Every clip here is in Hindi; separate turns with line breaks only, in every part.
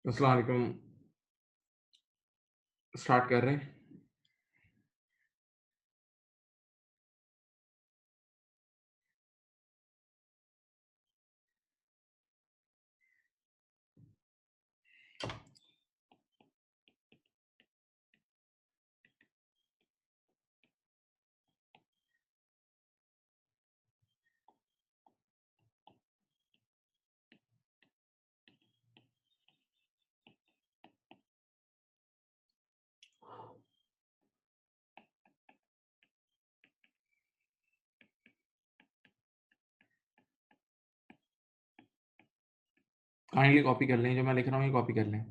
अस्सलाम वालेकुम। स्टार्ट कर रहे हैं। काइंडली कॉपी कर लें, जो मैं लिख रहा हूँ ये कॉपी कर लें।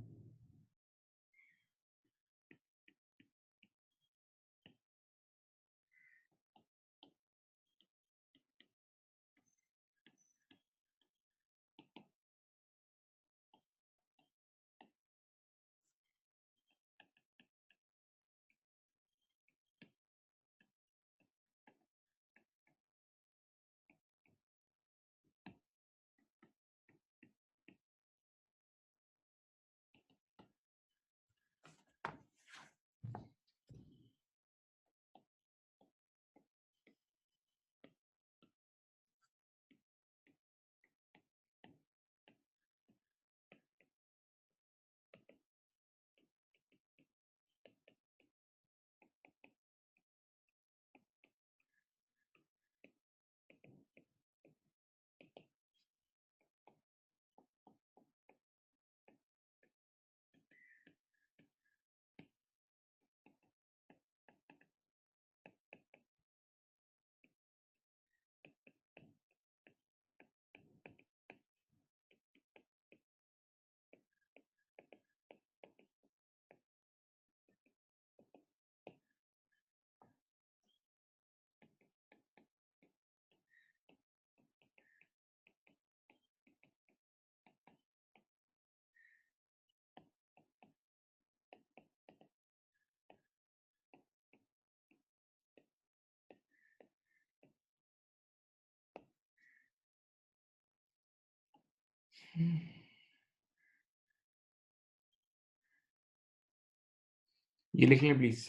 ये लिख लें प्लीज़।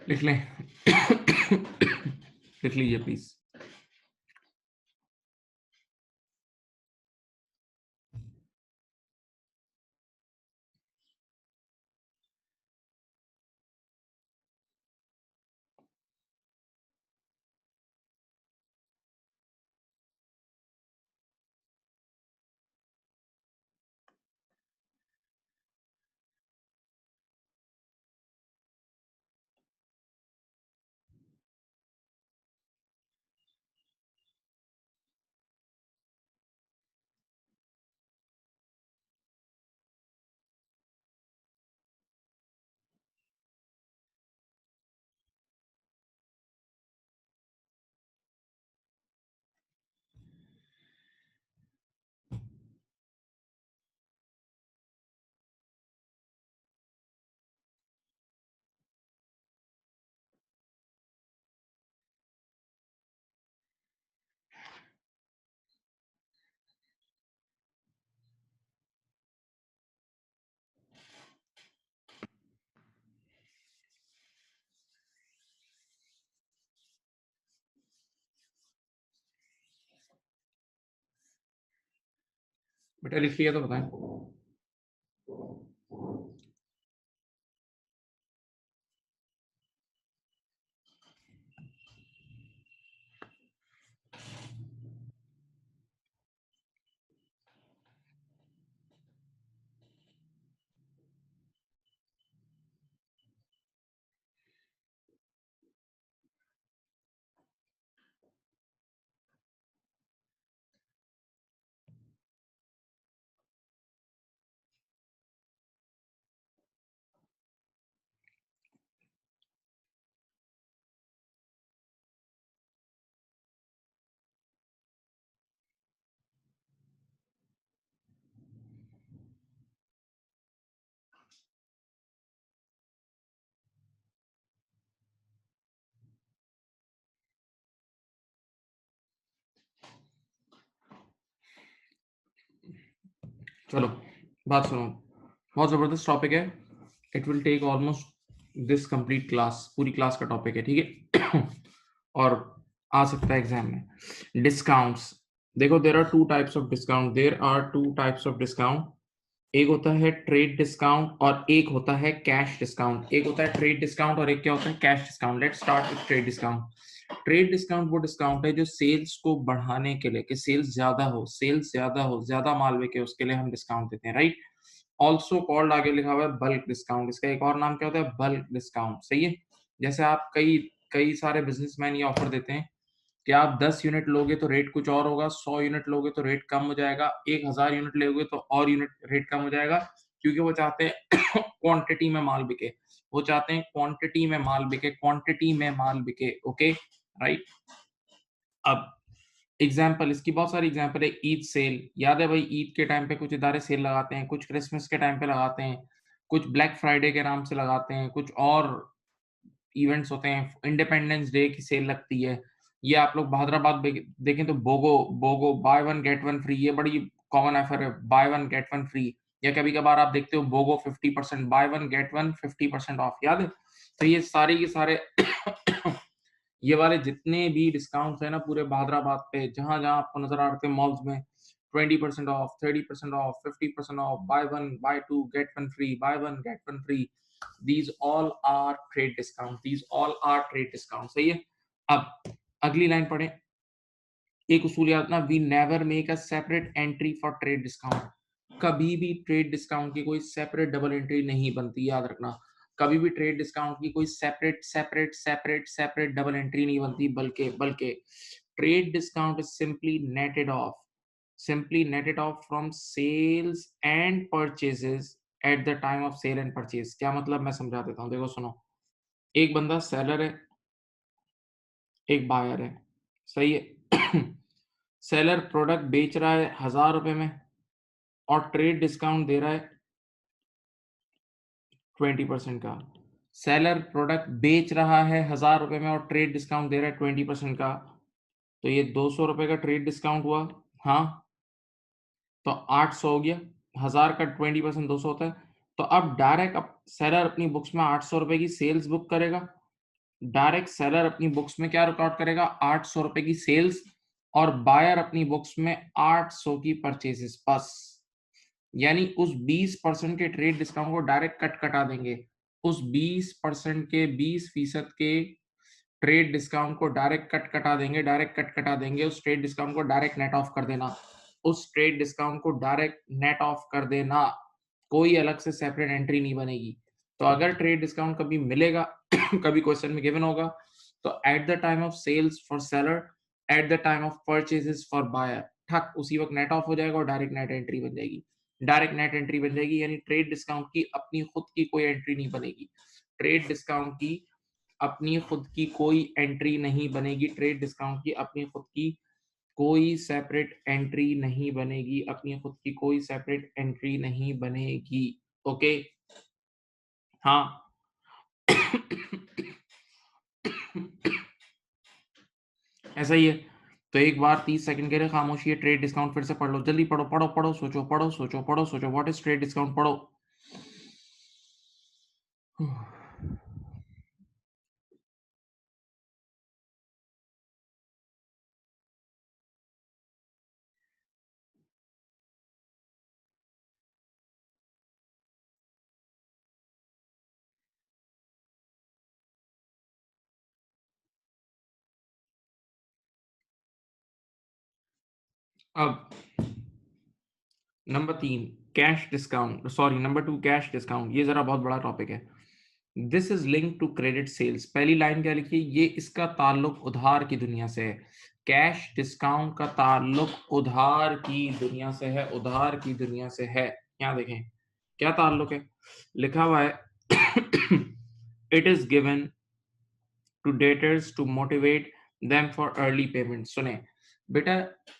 लिख लें। लिख लीजिए प्लीज। बेटा लिख लिया तो बताएं। चलो बात सुनो, बहुत जबरदस्त टॉपिक है। It will take almost this complete class, पूरी क्लास का टॉपिक है, ठीक है। और आ सकता है एग्जाम में। डिस्काउंट्स, देखो there are two types of discount, there are two types of discount. एक होता है ट्रेड डिस्काउंट और एक होता है कैश डिस्काउंट। एक होता है ट्रेड डिस्काउंट और एक क्या होता है cash discount. Let's start with trade discount. Trade discount वो डिस्काउंट है जो सेल्स को बढ़ाने के लिए, कि सेल्स ज्यादा हो, सेल्स ज्यादा हो, ज्यादा माल बिके, उसके लिए हम डिस्काउंट देते हैं, राइट। ऑल्सो कॉल्ड, आगे लिखा हुआ है बल्क डिस्काउंट। इसका एक और नाम क्या होता है, बल्क डिस्काउंट, सही है। जैसे आप कई कई सारे बिजनेसमैन ये ऑफर देते हैं कि आप 10 यूनिट लोगे तो रेट कुछ और होगा, 100 यूनिट लोगे तो रेट कम हो जाएगा, 1000 यूनिट लोगे तो और यूनिट रेट कम हो जाएगा, क्योंकि वो चाहते हैं क्वांटिटी में माल बिके। वो चाहते हैं क्वांटिटी में माल बिके, क्वांटिटी में माल बिके, ओके, राइट। अब एग्जाम्पल, इसकी बहुत सारी एग्जाम्पल है। ईद सेल, याद है भाई, ईद के टाइम पे कुछ इदारे सेल लगाते हैं, कुछ क्रिसमस के टाइम पे लगाते हैं, कुछ ब्लैक फ्राइडे के नाम से लगाते हैं, कुछ और इवेंट्स होते हैं, इंडिपेंडेंस डे की सेल लगती है। ये आप लोग हैदराबाद देखें तो BOGO, BOGO buy one get one free, ये बड़ी कॉमन ऑफर है, buy one get one free. या कभी कभार आप देखते हो BOGO 50%, buy one get one 50% off, याद है। तो ये सारे के सारे ये वाले जितने भी डिस्काउंट्स है ना पूरे हैदराबाद पे, जहां जहां आपको नजर आ रहे थे मॉल्स में, 20% off, 30% off, 50% off, buy one buy two get one free, buy one get one free, these all are trade discount, these all are trade discount, सही है। अब अगली लाइन पढ़ें। एक उसूल याद ना, we never make a separate entry for trade discount. कभी भी ट्रेड डिस्काउंट की कोई सेपरेट डबल एंट्री नहीं बनती, याद रखना। कभी भी ट्रेड डिस्काउंट की कोई separate separate separate separate double entry नहीं बनती, बल्कि बल्कि trade discount is simply netted off from sales and purchases at the time of sale and purchase. क्या मतलब, मैं समझा देता हूँ, देखो सुनो। एक बंदा सेलर है, एक बायर है, सही है। सेलर प्रोडक्ट बेच रहा है 1000 रुपए में और ट्रेड डिस्काउंट दे रहा है 20% का। सेलर प्रोडक्ट बेच रहा है 1000 रुपए में और ट्रेड डिस्काउंट दे रहा है 20% का। तो ये 200 रुपए का ट्रेड डिस्काउंट हुआ, हाँ। तो 800 हो गया, 1000 का 20% 200 होता है। तो अब डायरेक्ट अब सेलर अपनी बुक्स में 800 रुपए की सेल्स बुक करेगा डायरेक्ट सेलर अपनी बुक्स में क्या रिकॉर्ड करेगा, 800 रुपए की सेल्स, और बायर अपनी बुक्स में 800 की परचेजेस बस। यानी उस 20% के ट्रेड डिस्काउंट को डायरेक्ट कटा देंगे। उस 20% के 20% के ट्रेड डिस्काउंट को डायरेक्ट कटा देंगे, डायरेक्ट कटा देंगे। उस ट्रेड डिस्काउंट को डायरेक्ट नेट ऑफ कर देना, उस ट्रेड डिस्काउंट को डायरेक्ट नेट ऑफ कर देना। कोई अलग से सेपरेट एंट्री नहीं बनेगी। तो अगर ट्रेड डिस्काउंट कभी मिलेगा कभी क्वेश्चन में गिवन होगा, तो at the time of sales for seller, at the time of purchases for buyer, ठक उसी वक्त नेट ऑफ हो जाएगा और डायरेक्ट नेट एंट्री बन जाएगी। डायरेक्ट नेट एंट्री बन जाएगी, यानी ट्रेड डिस्काउंट की अपनी खुद की कोई एंट्री नहीं बनेगी। ट्रेड डिस्काउंट की अपनी खुद की कोई एंट्री नहीं बनेगी। ट्रेड डिस्काउंट की अपनी खुद की कोई सेपरेट एंट्री नहीं बनेगी। अपनी खुद की कोई सेपरेट एंट्री नहीं बनेगी। ओके, हाँ। ऐसा ही है। तो एक बार 30 सेकंड के लिए खामोशी है। ट्रेड डिस्काउंट फिर से पढ़ लो, जल्दी पढ़ो पढ़ो पढ़ो, सोचो पढ़ो, सोचो पढ़ो, सोचो व्हाट इज ट्रेड डिस्काउंट, पढ़ो। अब number 3 cash discount, sorry number 2 cash discount. ये जरा बहुत बड़ा टॉपिक है। This is link to credit sales. पहली लाइन क्या लिखी है, ये इसका ताल्लुक उधार की दुनिया से है। कैश डिस्काउंट का ताल्लुक उधार की दुनिया से है, उधार की दुनिया से है। यहाँ देखें क्या ताल्लुक है, लिखा हुआ है it is given to debtors to motivate them for early payment। सुने बेटा,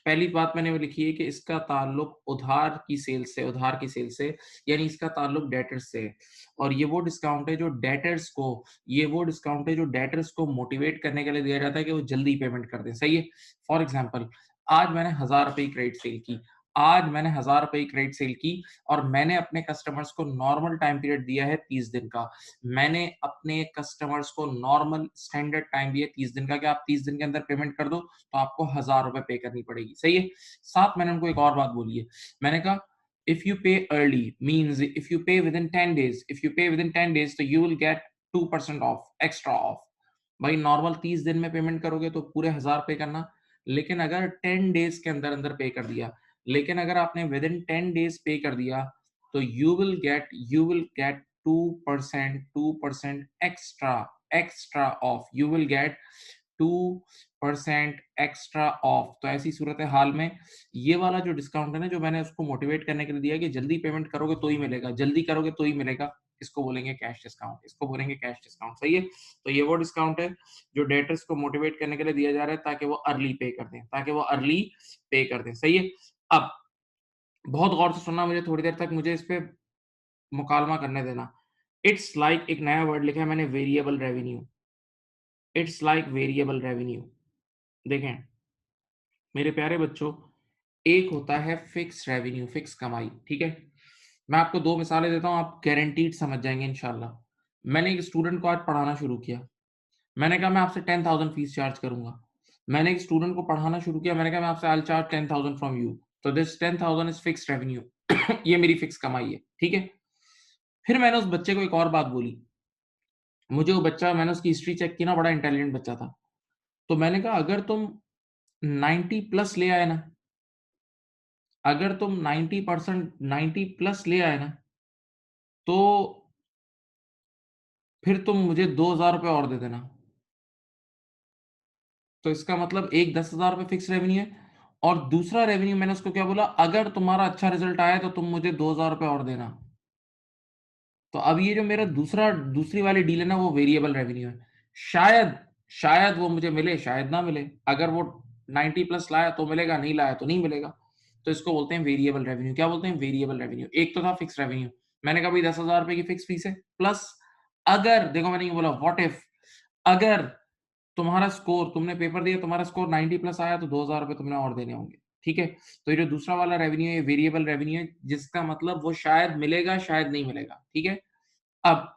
पहली बात मैंने वो लिखी है कि इसका ताल्लुक उधार की सेल से, उधार की सेल से, यानी इसका ताल्लुक डेटर्स से। और ये वो डिस्काउंट है जो डेटर्स को, ये वो डिस्काउंट है जो डेटर्स को मोटिवेट करने के लिए दिया जाता है कि वो जल्दी पेमेंट कर दें। सही है। फॉर एग्जाम्पल, आज मैंने 1000 रुपए की क्रेडिट सेल की, आज मैंने 1000 रुपए की क्रेडिट सेल की, और मैंने अपने कस्टमर्स को नॉर्मल टाइम पीरियड दिया है 30 दिन का। मैंने अपने कस्टमर्स को नॉर्मल स्टैंडर्ड टाइम दिया 30 दिन का, कि आप 30 दिन के अंदर पेमेंट कर दो तो आपको 1000 रुपए पे करनी पड़ेगी। सही है। साथ मैंने उनको एक और बात बोली है, मैंने कहा इफ यू पे अर्ली मींस इफ यू पे with in 10 days, if you पे विद इन 10 डेज तो you will get 2% of, extra off. भाई नॉर्मल 30 दिन में पेमेंट करोगे तो पूरे 1000 पे करना, लेकिन अगर 10 डेज के अंदर अंदर पे कर दिया, लेकिन अगर आपने विद इन 10 डेज पे कर दिया तो you will get 2% extra off, you will get 2% extra off. तो ऐसी सूरत हाल में ये वाला जो डिस्काउंट है ना, जो मैंने उसको मोटिवेट करने के लिए दिया कि जल्दी पेमेंट करोगे तो ही मिलेगा, जल्दी करोगे तो ही मिलेगा, इसको बोलेंगे कैश डिस्काउंट, इसको बोलेंगे कैश डिस्काउंट। सही है। तो ये वो डिस्काउंट है जो डेटर्स को मोटिवेट करने के लिए दिया जा रहा है ताकि वो अर्ली पे कर दें, ताकि वो अर्ली पे कर दें। सही है। अब बहुत गौर से सुनना, मुझे थोड़ी देर तक मुझे इस पे मुकालमा करने देना। इट्स लाइक एक नया वर्ड लिखा है मैंने, variable revenue. It's like variable revenue. देखें मेरे प्यारे बच्चों, एक होता है फिक्स रेवेन्यू, फिक्स कमाई। ठीक है। मैं आपको दो मिसालें देता हूं, आप गारंटीड समझ जाएंगे इंशाल्लाह। मैंने एक स्टूडेंट को आज पढ़ाना शुरू किया, मैंने कहा मैं आपसे 10,000 फीस चार्ज करूंगा। मैंने एक स्टूडेंट को पढ़ाना शुरू किया, मैंने कहा मैं आपसे I will charge 10,000 from you. तो दिस 10,000 इज फिक्स रेवेन्यू। ये मेरी फिक्स कमाई है। ठीक है। फिर मैंने उस बच्चे को एक और बात बोली। मुझे वो बच्चा, मैंने उसकी हिस्ट्री चेक की ना, बड़ा इंटेलिजेंट बच्चा था। तो मैंने कहा अगर तुम 90 प्लस ले आए ना, अगर तुम 90% 90 प्लस ले आए ना, तो फिर तुम मुझे 2,000 रुपये और दे देना। तो इसका मतलब एक 10,000 रुपये फिक्स रेवेन्यू है, और दूसरा रेवेन्यू मैंने उसको क्या बोला, अगर तुम्हारा अच्छा रिजल्ट आया तो तुम मुझे 2,000 रुपये और देना। तो अब ये जो मेरा दूसरी वाली डील है ना, वो वेरिएबल रेवेन्यू है। शायद शायद वो मुझे मिले, शायद ना मिले। अगर वो 90 प्लस लाया तो मिलेगा, नहीं लाया तो नहीं मिलेगा। तो इसको बोलते हैं वेरिएबल रेवेन्यू। क्या बोलते हैं? Variable revenue. एक तो था फिक्स रेवेन्यू, मैंने कहा भाई 10,000 रुपए की फिक्स फीस है, प्लस अगर, देखो मैंने ये बोला व्हाट इफ, अगर तुम्हारा स्कोर, तुमने पेपर दिया, तुम्हारा स्कोर 90 प्लस आया तो 2,000 रुपए तुमने और देने होंगे। ठीक है। तो ये जो दूसरा वाला रेवेन्यू है, वेरिएबल रेवेन्यू है, जिसका मतलब वो शायद मिलेगा, शायद नहीं मिलेगा। ठीक है। अब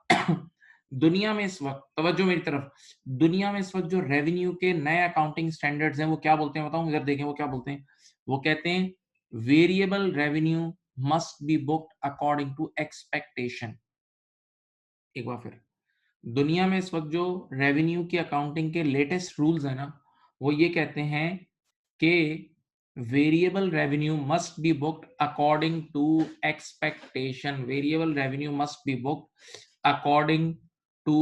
दुनिया में इस वक्त, तवज्जो मेरी तरफ, दुनिया में इस वक्त जो रेवेन्यू के नए अकाउंटिंग स्टैंडर्ड्स हैं वो क्या बोलते हैं बताऊं, इधर देखें वो क्या बोलते हैं। वो कहते हैं variable revenue must be booked according to expectation. एक बार फिर, दुनिया में इस वक्त जो रेवेन्यू की अकाउंटिंग के लेटेस्ट रूल्स है ना, वो ये कहते हैं कि variable revenue must be booked according to expectation. Variable revenue must be booked according to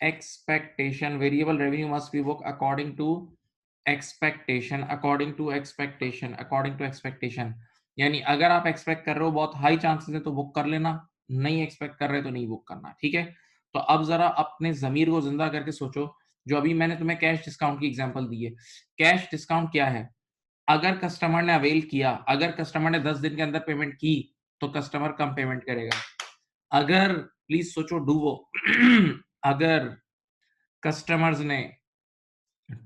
expectation. Variable revenue must be booked according to expectation, according to expectation, according to expectation. यानी अगर आप एक्सपेक्ट कर रहे हो बहुत हाई चांसेस है तो बुक कर लेना, नहीं एक्सपेक्ट कर रहे तो नहीं बुक करना, ठीक है। तो अब जरा अपने जमीर को जिंदा करके सोचो, जो अभी मैंने तुम्हें कैश डिस्काउंट की एग्जांपल दी है। कैश डिस्काउंट क्या है? अगर कस्टमर ने अवेल किया, अगर कस्टमर ने 10 दिन के अंदर पेमेंट की तो कस्टमर कम पेमेंट करेगा। अगर, प्लीज सोचो डूबो, अगर कस्टमर्स ने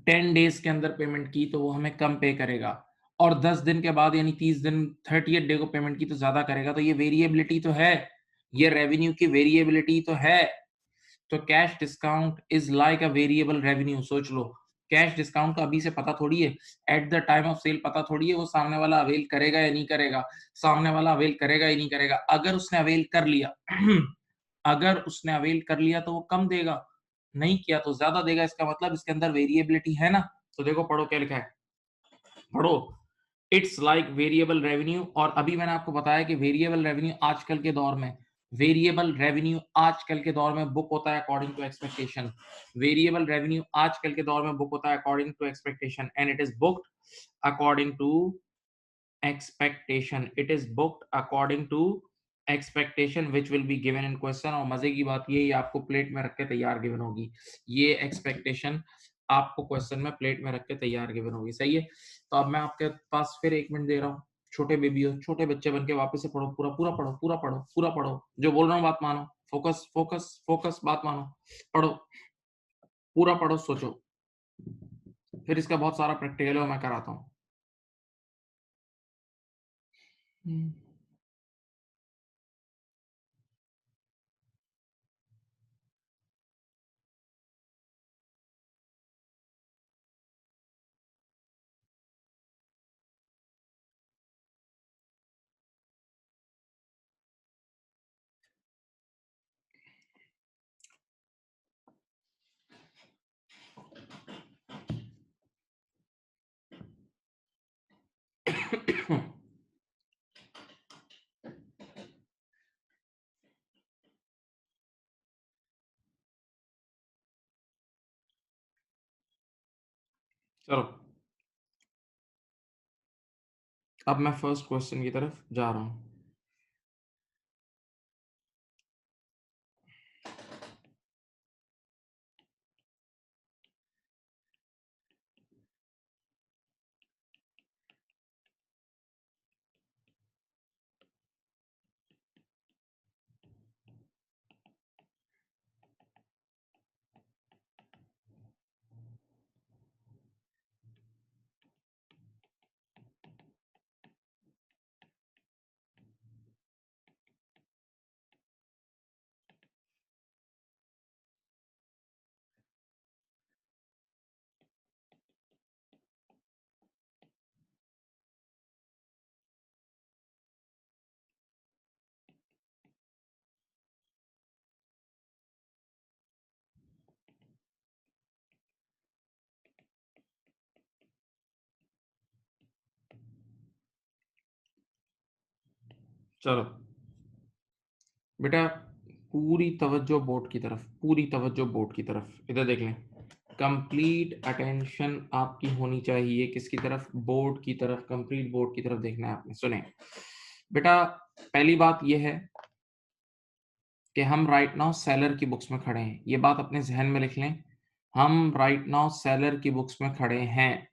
10 डेज के अंदर पेमेंट की तो वो हमें कम पे करेगा, और 10 दिन के बाद यानी 30 दिन 30th डे को पेमेंट की तो ज्यादा करेगा। तो ये वेरिएबिलिटी तो है, ये रेवेन्यू की वेरिएबिलिटी तो है। तो cash discount is like a variable revenue. सोच लो, कैश डिस्काउंट का अभी से पता थोड़ी है, at the time of sale पता थोड़ी है वो सामने वाला अवेल करेगा या नहीं करेगा। सामने वाला अवेल करेगा या नहीं करेगा। अगर उसने अवेल कर लिया अगर उसने अवेल कर लिया तो वो कम देगा, नहीं किया तो ज्यादा देगा। इसका मतलब इसके अंदर वेरिएबिलिटी है ना। तो देखो पढ़ो क्या लिखा है, पढ़ो। It's like variable revenue. और अभी मैंने आपको बताया कि वेरिएबल रेवेन्यू आजकल के दौर में, वेरिएबल रेवेन्यू आजकल के दौर में बुक होता है according to expectation. Variable revenue आजकल के दौर में बुक होता है according to expectation, and it is booked according to expectation. It is booked according to expectation which will be given in question. और मजे की बात ये आपको प्लेट में रख के तैयार गिवन होगी, ये एक्सपेक्टेशन आपको क्वेश्चन में प्लेट में रख के तैयार गिवन होगी, सही है। तो अब मैं आपके पास फिर 1 मिनट दे रहा हूँ, छोटे बेबी हो, छोटे बच्चे बन के वापस से पढ़ो, पूरा पूरा पढ़ो, पूरा पढ़ो, पूरा पढ़ो। जो बोल रहा हूँ बात मानो, फोकस फोकस फोकस, बात मानो, पढ़ो, पूरा पढ़ो, सोचो। फिर इसका बहुत सारा प्रैक्टिकल है मैं कराता हूँ। चलो, अब मैं फर्स्ट क्वेश्चन की तरफ जा रहा हूँ। चलो बेटा, पूरी तवज्जो बोर्ड की तरफ, पूरी तवज्जो बोर्ड की तरफ, इधर देख लें। कंप्लीट अटेंशन आपकी होनी चाहिए किसकी तरफ? बोर्ड की तरफ, कंप्लीट बोर्ड की तरफ देखना है आपने। सुने बेटा, पहली बात यह है कि हम राइट नाउ सेलर की बुक्स में खड़े हैं, ये बात अपने जहन में लिख लें। हम राइट नाउ सेलर की बुक्स में खड़े हैं,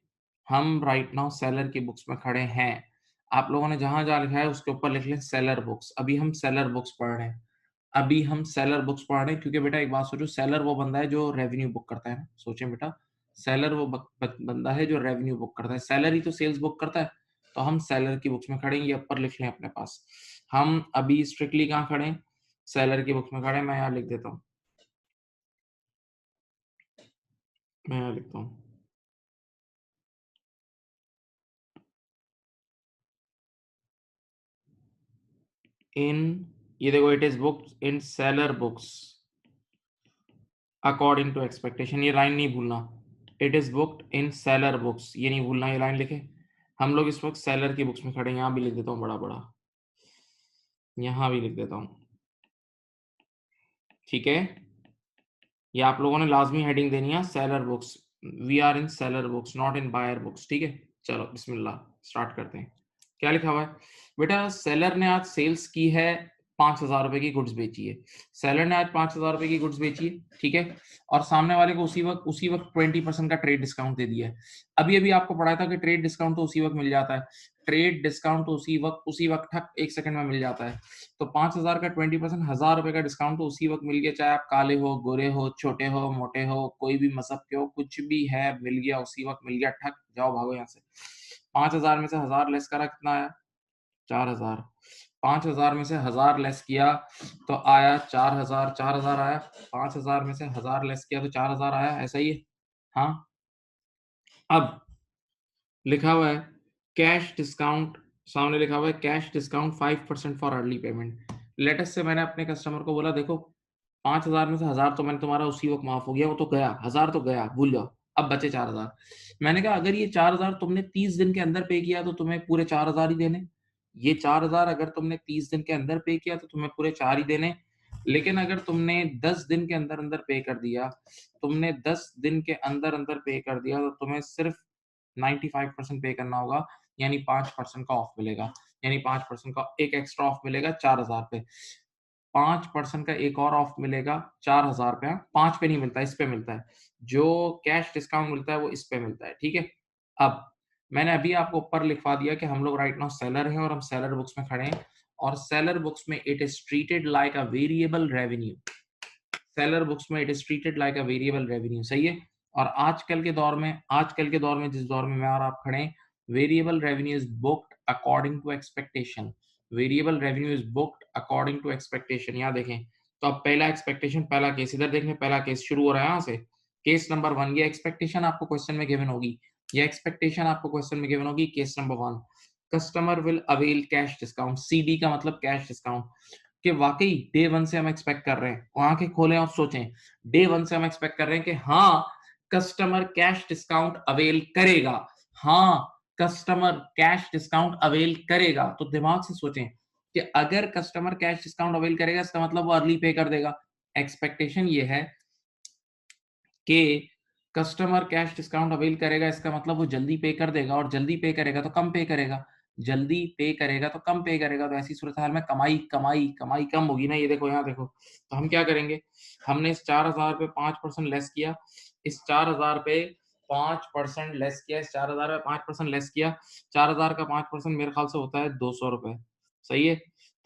हम राइट नाउ सेलर की बुक्स में खड़े हैं। आप लोगों ने जहां जहां लिखा है उसके ऊपर लिख लें सेलर बुक्स। अभी हम सेलर बुक्स पढ़ रहे हैं, अभी हम सेलर बुक्स पढ़ रहे हैं। क्योंकि बेटा एक बात सोचो, सेलर वो बंदा है जो रेवेन्यू बुक करता है ना। सोचें बेटा, सेलर वो बंदा है जो रेवेन्यू बुक करता है, सेलर ही तो सेल्स बुक करता है। तो हम सेलर की बुक्स में खड़े हैं, ये ऊपर लिख लें अपने पास। हम अभी स्ट्रिक्टली कहाँ खड़े हैं? सेलर की बुक्स में खड़े हैं। मैं यहाँ लिख देता हूँ, मैं यहाँ लिखता हूँ इन, ये देखो, it is booked in seller books according to expectation. ये लाइन नहीं भूलना, it is booked in seller books, ये नहीं भूलना, ये लाइन लिखे। हम लोग इस वक्त सेलर की बुक्स में खड़े हैं, यहाँ भी लिख देता हूँ बड़ा बड़ा, यहाँ भी लिख देता हूँ, ठीक है। ये आप लोगों ने लाजमी हेडिंग देनी है, seller books, we are in seller books not in buyer books, ठीक है। चलो बिस्मिल्लाह स्टार्ट करते हैं। क्या लिखा हुआ है बेटा? सेलर ने आज सेल्स की है 5,000 रुपए की गुड्स बेची है। सेलर ने आज 5,000 रुपए की गुड्स बेची है, ठीक है। और सामने वाले को उसी वक्त 20% का ट्रेड डिस्काउंट दे दिया है। अभी अभी आपको पढ़ाया था कि ट्रेड डिस्काउंट तो उसी वक्त मिल जाता है, ट्रेड डिस्काउंट तो उसी वक्त ठक 1 सेकंड में मिल जाता है। तो 5,000 का 20%, 1,000 रुपए का डिस्काउंट तो उसी वक्त मिल गया, चाहे आप काले हो, गोरे हो, छोटे हो, मोटे हो, कोई भी मजहब के हो, कुछ भी है, मिल गया, उसी वक्त मिल गया, ठक जाओ भागो यहाँ से। 5,000 में से 1,000 लेस करा, कितना आया? 4,000। 5,000 में से 1,000 लेस किया तो आया 4,000, 4,000 आया। 5,000 में से 1,000 लेस किया तो 4,000 आया, ऐसा ही है। हाँ, अब लिखा हुआ है कैश डिस्काउंट, सामने लिखा हुआ है cash discount 5% for early payment. Latest से मैंने अपने कस्टमर को बोला देखो 5,000 में से 1,000 तो मैंने तुम्हारा उसी वक्त माफ हो गया, वो तो गया, 1,000 तो गया, भूल जाओ, अब बचे 4,000। मैंने कहा अगर ये 4,000 तुमने 30 दिन के अंदर पे किया तो तुम्हें पूरे 4,000 ही देने। ये 4,000 अगर तुमने 30 दिन के अंदर पे किया तो तुम्हें पूरे 4 ही देने। लेकिन अगर तुमने 10 दिन के अंदर अंदर पे कर दिया, तुमने 10 दिन के अंदर अंदर पे कर दिया तो तुम्हें सिर्फ 95% पे करना होगा, यानी 5% का ऑफ मिलेगा, यानी 5% का एक एक्स्ट्रा ऑफ मिलेगा 4,000 पे। 5% का एक और ऑफ मिलेगा 4,000 पे। 5 पे नहीं मिलता, इस पे मिलता है। जो कैश डिस्काउंट मिलता है वो इस पे मिलता है, ठीक है। अब मैंने अभी आपको ऊपर लिखवा दिया कि हम लोग राइट नाउ सेलर हैं और हम सेलर बुक्स में खड़े हैं, और सेलर बुक्स में it is treated like a variable revenue. Seller books में it is treated like a variable revenue, सही है। और आजकल के दौर में जिस दौर में मैं और आप खड़े हैं, variable revenue is booked according to expectation. Variable revenue is booked according to expectation. यहाँ देखें तो अब पहला एक्सपेक्टेशन, पहला केस इधर देखें, पहला केस शुरू हो रहा है यहाँ से, केस नंबर 1। ये एक्सपेक्टेशन आपको क्वेश्चन में गिवन होगी, ये एक्सपेक्टेशन आपको क्वेश्चन में गिवन होगी। Case number 1, customer will avail cash discount, CD का मतलब कैश डिस्काउंट, कि वाकई डे 1 से हम एक्सपेक्ट कर रहे हैं, आंखें खोलें और सोचें, डे 1 से हम एक्सपेक्ट कर रहे हैं कि हाँ कस्टमर कैश डिस्काउंट अवेल करेगा, हाँ कस्टमर कैश डिस्काउंट अवेल करेगा। तो दिमाग से सोचें कि अगर कस्टमर कैश डिस्काउंट अवेल करेगा इसका मतलब वो अर्ली पे कर देगा। एक्सपेक्टेशन ये है कि कस्टमर कैश डिस्काउंट अवेल करेगा, इसका मतलब वो जल्दी पे कर देगा, और जल्दी पे करेगा तो कम पे करेगा, जल्दी पे करेगा तो कम पे करेगा। तो ऐसी सूरत हाल में कमाई कमाई कमाई कम होगी ना। ये देखो यहाँ देखो, तो हम क्या करेंगे, हमने इस 4,000 पे 5% लेस किया, इस 4,000 पे 5% लेस किया, इस 4,000 पे 5% लेस किया। 4,000 का 5% मेरे ख्याल से होता है 200 रुपए, सही है।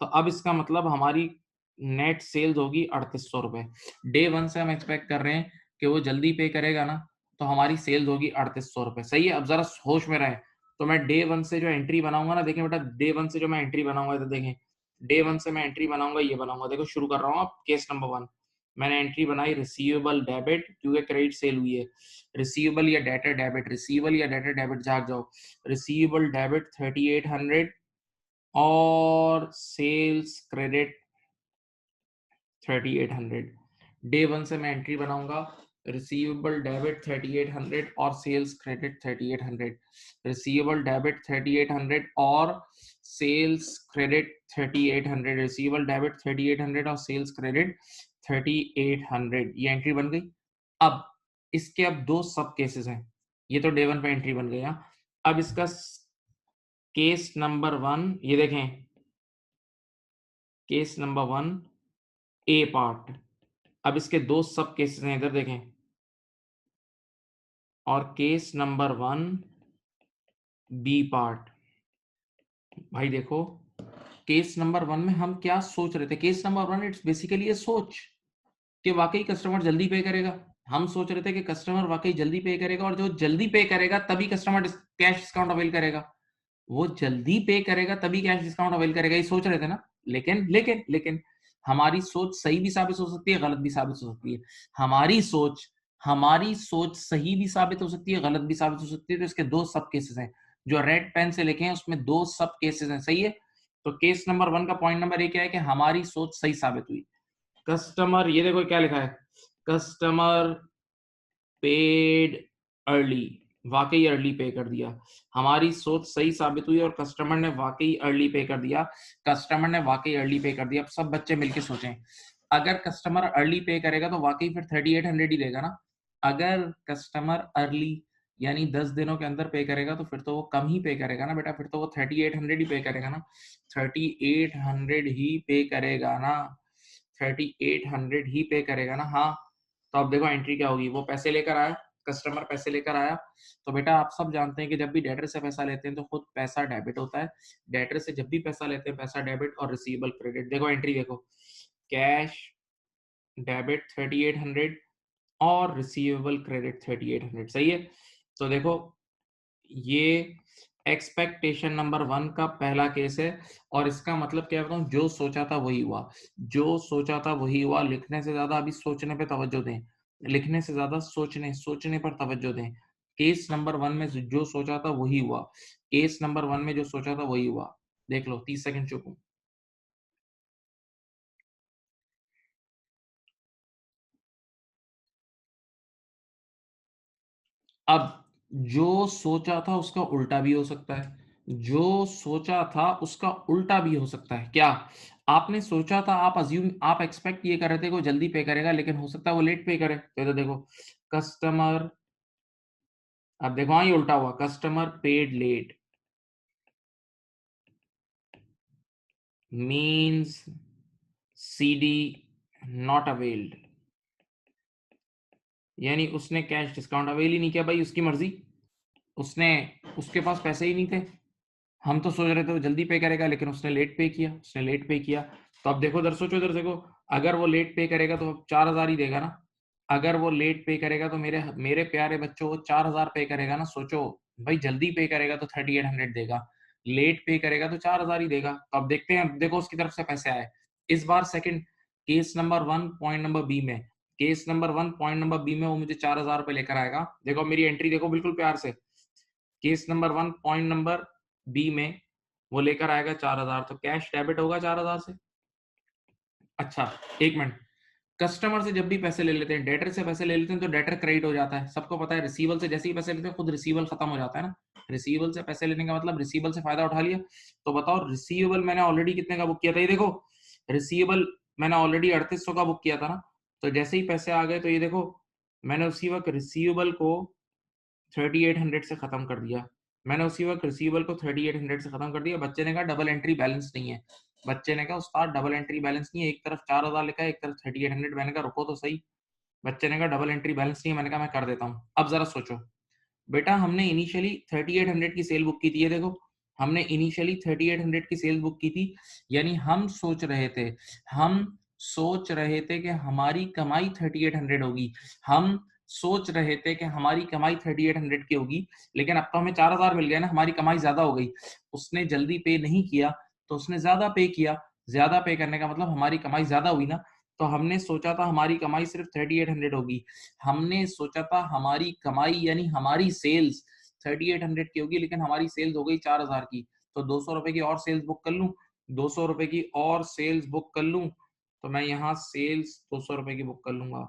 तो अब इसका मतलब हमारी नेट सेल्स होगी 3,800 रुपए। डे 1 से हम एक्सपेक्ट कर रहे हैं कि वो जल्दी पे करेगा ना, तो हमारी सेल्स होगी 3,800 रुपए, सही है। अब जरा होश में रहें, तो मैं डे 1 से जो एंट्री बनाऊंगा ना, देखें बेटा डे 1 से जो मैं एंट्री बनाऊंगा, तो देखें डे 1 से मैं एंट्री बनाऊंगा, ये बनाऊंगा, देखो शुरू कर रहा हूँ। अब केस नंबर 1 मैंने एंट्री बनाई, रिसीवेबल डेबिट, क्योंकि क्रेडिट सेल हुई है। रिसीवेबल या डेटर डेबिट, रिसीवेबल या डेटर डेबिट, जाग जाओ। रिसीवेबल डेबिट 3,800 और सेल्स क्रेडिट 3,800। डे 1 से मैं एंट्री बनाऊंगा, रिसीवेबल डेबिट 3,800 और सेल्स क्रेडिट 3,800। रिसीवेबल डेबिट 3,800 और सेल्स क्रेडिट 3,800। रिसीवेबल डेबिट 3,800 और सेल्स क्रेडिट 3,800। ये एंट्री बन गई। अब इसके अब दो सब केसेस हैं, ये तो डे 1 पे एंट्री बन गई। अब इसका केस नंबर 1, ये देखें केस नंबर 1 ए पार्ट। अब इसके दो सब केसेस हैं, इधर देखें, और केस नंबर 1 बी पार्ट। भाई देखो केस नंबर 1 में हम क्या सोच रहे थे, केस नंबर 1 इट्स बेसिकली ये सोच कि वाकई कस्टमर जल्दी पे करेगा। हम सोच रहे थे कि कस्टमर वाकई जल्दी पे करेगा, और जो जल्दी पे करेगा तभी कस्टमर कैश डिस्काउंट अवेल करेगा, वो जल्दी पे करेगा तभी कैश डिस्काउंट अवेल करेगा, ये सोच रहे थे ना। लेकिन हमारी सोच सही भी साबित हो सकती है, गलत भी साबित हो सकती है। हमारी सोच हमारी सोच सही भी साबित हो सकती है, गलत भी साबित हो सकती है। तो इसके दो सब केसेस हैं जो रेड पेन से लिखे हैं, उसमें दो सब केसेस हैं, सही है। तो केस नंबर 1 का पॉइंट नंबर 1 क्या है कि हमारी सोच सही साबित हुई। कस्टमर, ये देखो क्या लिखा है, कस्टमर पेड अर्ली, वाकई अर्ली पे कर दिया। हमारी सोच सही साबित हुई और कस्टमर ने वाकई अर्ली पे कर दिया। कस्टमर ने वाकई अर्ली पे कर दिया। अब सब बच्चे मिलके सोचें, अगर कस्टमर अर्ली पे करेगा तो वाकई फिर 3800 ही देगा ना। अगर कस्टमर अर्ली यानी 10 दिनों के अंदर पे करेगा तो फिर तो वो कम ही पे करेगा ना बेटा, फिर तो वो 3800 ही पे करेगा ना। 3800 ही पे करेगा ना, 3800 ही पे करेगा ना। हाँ, तो अब देखो एंट्री क्या होगी, वो पैसे लेकर आया, कस्टमर पैसे लेकर आया। तो बेटा आप सब जानते हैं कि जब भी डेटर से पैसा लेते हैं तो खुद पैसा डेबिट होता है। डेटर से जब भी पैसा लेते हैं पैसा डेबिट और रिसीवेबल क्रेडिट। देखो एंट्री देखो, कैश डेबिट 3800 और रिसीवेबल क्रेडिट 3800, सही है। तो देखो ये एक्सपेक्टेशन नंबर 1 का पहला केस है और इसका मतलब क्या बताऊं, जो सोचा था वही हुआ। जो सोचा था वही हुआ। लिखने से ज्यादा अभी सोचने पे तवज्जो दें, लिखने से ज्यादा सोचने सोचने पर तवज्जो दें। केस नंबर 1 में जो सोचा था वही हुआ। केस नंबर 1 में जो सोचा था वही हुआ। देख लो, 30 सेकंड चुप हूं। अब जो सोचा था उसका उल्टा भी हो सकता है, जो सोचा था उसका उल्टा भी हो सकता है। क्या आपने सोचा था, आप अज्यूम, आप एक्सपेक्ट ये कर रहे थे कि वो जल्दी पे करेगा, लेकिन हो सकता है वो लेट पे करे। तो देखो कस्टमर, अब देखो हाँ ये उल्टा हुआ, customer paid late means CD not availed, यानी उसने कैश डिस्काउंट अवेल ही नहीं किया। भाई उसकी मर्जी, उसने, उसके पास पैसे ही नहीं थे। हम तो सोच रहे थे वो जल्दी पे करेगा, लेकिन उसने लेट पे किया, उसने लेट पे किया। तो अब देखो इधर सोचो, इधर देखो, अगर वो लेट पे करेगा तो 4000 ही देगा ना। अगर वो लेट पे करेगा तो मेरे मेरे प्यारे बच्चों वो 4000 पे करेगा ना। सोचो भाई, जल्दी पे करेगा तो 3800 देगा, लेट पे करेगा तो 4000 ही देगा। तो अब देखते हैं, अब देखो उसकी तरफ से पैसे आए। इस बार second case number 1 point number B में, case number 1 point number B में वो मुझे 4000 रुपए लेकर आएगा। देखो मेरी एंट्री देखो बिल्कुल प्यार से, case number 1 point number B में वो लेकर आएगा 4000, तो कैश डेबिट होगा 4000 से। अच्छा एक मिनट, कस्टमर से जब भी पैसे ले लेते हैं, डेटर से पैसे ले लेते हैं तो डेटर क्रेडिट हो जाता है, सबको पता है। रिसीवल से जैसे ही पैसे लेते हैं खुद रिसीवल खत्म हो जाता है ना। रिसीवल से पैसे लेने का मतलब रिसीवल से फायदा उठा लिया। तो बताओ रिसीवेबल मैंने ऑलरेडी कितने का बुक किया था, ये देखो रिसीवेबल मैंने ऑलरेडी 3800 का बुक किया था ना। तो जैसे ही पैसे आ गए तो ये देखो मैंने उसी वक्त रिसीवेबल को 3800 से खत्म कर दिया। मैंने उसी वक्त रिसीवेबल को 3800 से खत्म कर दिया। बच्चे ने कहा डबल एंट्री बैलेंस नहीं है। बच्चे ने कहा उस्ताद डबल एंट्री बैलेंस नहीं है, एक तरफ 4000 लिखा है, एक तरफ 3800। मैंने कहा रुको तो सही। बच्चे ने कहा डबल एंट्री बैलेंस नहीं है। मैंने कहा मैं कर देता हूँ। अब जरा सोचो बेटा, हमने इनिशियली 3800 की सेल बुक की थी, ये देखो हमने इनिशियली 3800 की सेल बुक की थी। यानी हम सोच रहे थे, हम सोच रहे थे कि हमारी कमाई 3800 होगी। हम सोच रहे थे कि हमारी कमाई 3800 की होगी, लेकिन अब तो हमें 4000 मिल गया ना, हमारी कमाई ज्यादा हो गई। उसने जल्दी पे नहीं किया तो उसने ज्यादा पे किया। ज्यादा पे करने का मतलब हमारी कमाई ज्यादा हुई ना। तो हमने सोचा था हमारी कमाई सिर्फ 3800 होगी। हमने सोचा था हमारी कमाई यानी हमारी सेल्स 3800 की होगी, लेकिन हमारी सेल्स हो गई 4000 की। तो 200 रुपए की और सेल्स बुक कर लूं, 200 रुपए की और सेल्स बुक कर लूं। तो मैं यहाँ सेल्स 200 रुपए की बुक कर लूंगा,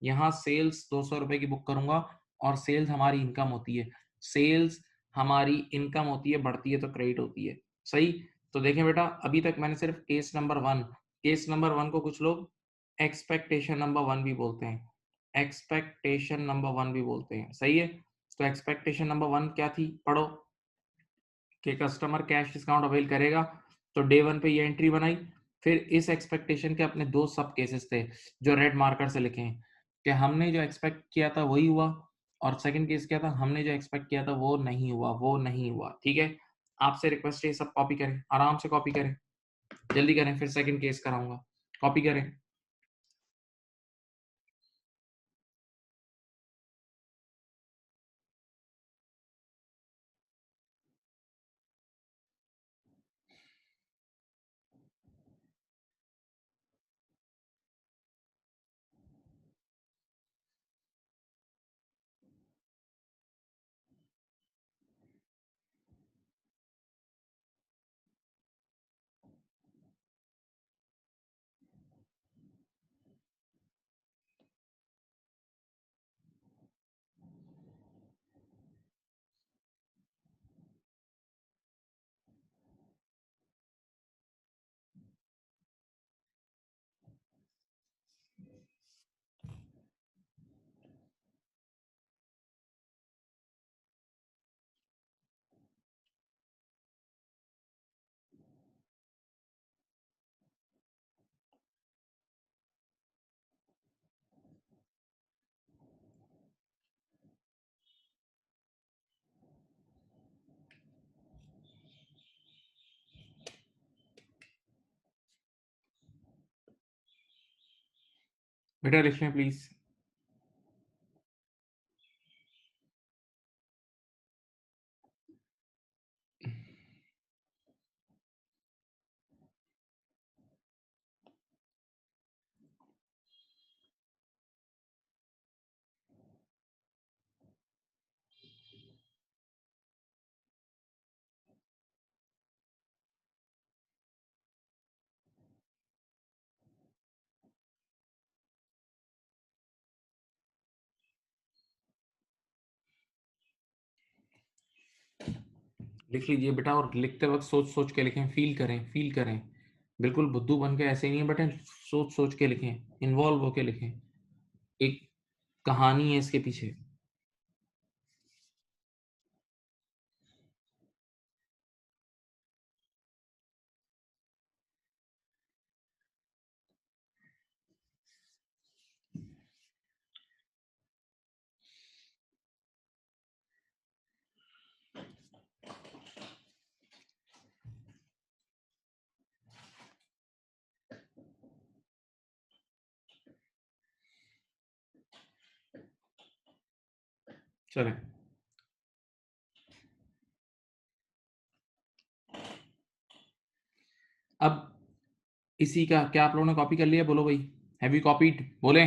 यहाँ सेल्स 200 रुपए की बुक करूंगा। और सेल्स हमारी इनकम होती है, सेल्स हमारी इनकम होती है, बढ़ती है तो क्रेडिट होती है, सही। तो देखें बेटा, अभी तक मैंने सिर्फ केस नंबर 1, केस नंबर 1 को कुछ लोग एक्सपेक्टेशन नंबर 1 भी बोलते हैं, एक्सपेक्टेशन नंबर 1 भी बोलते हैं, सही है। तो एक्सपेक्टेशन नंबर 1 क्या थी, पढ़ो, कि कस्टमर कैश डिस्काउंट अवेल करेगा। तो डे 1 पे ये एंट्री बनाई। फिर इस एक्सपेक्टेशन के अपने दो सब केसेस थे जो रेड मार्कर से लिखे हैं, कि हमने जो एक्सपेक्ट किया था वही हुआ, और सेकंड केस क्या था, हमने जो एक्सपेक्ट किया था वो नहीं हुआ, वो नहीं हुआ। ठीक है, आपसे रिक्वेस्ट है ये सब कॉपी करें, आराम से कॉपी करें, जल्दी करें, फिर सेकंड केस कराऊंगा, कॉपी करें। बेटा लिख लें प्लीज। लिख लीजिए बेटा, और लिखते वक्त सोच सोच के लिखें, फील करें, फील करें। बिल्कुल बुद्धू बन के ऐसे ही नहीं बेटा, सोच सोच के लिखें, इन्वॉल्व होके लिखें। एक कहानी है इसके पीछे। चलें, अब इसी का क्या आप लोगों ने कॉपी कर लिया? बोलो भाई, हैव यू कॉपीड? बोले।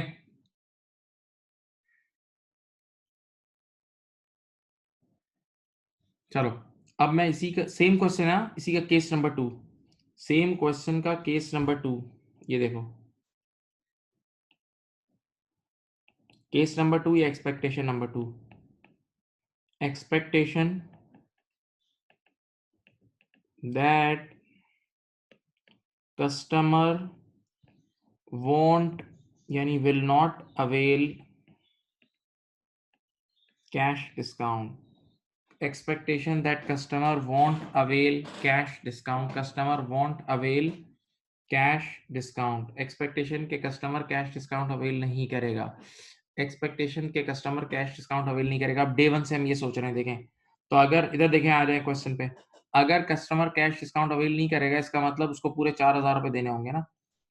चलो, अब मैं इसी का सेम क्वेश्चन है, इसी का केस नंबर 2, सेम क्वेश्चन का केस नंबर 2, ये देखो केस नंबर 2 या expectation number 2। Expectation that customer won't यानी will not avail cash discount। expectation that customer won't avail cash discount, customer won't avail cash discount, expectation के कस्टमर कैश डिस्काउंट अवेल नहीं करेगा, एक्सपेक्टेशन के कस्टमर कैश डिस्काउंट अवेल नहीं करेगा। अब डे वन से हम ये सोच रहे हैं, देखें तो अगर इधर देखें, आ जाए क्वेश्चन पे, अगर कस्टमर कैश डिस्काउंट अवेल नहीं करेगा इसका मतलब उसको पूरे 4,000 रुपए देने होंगे ना।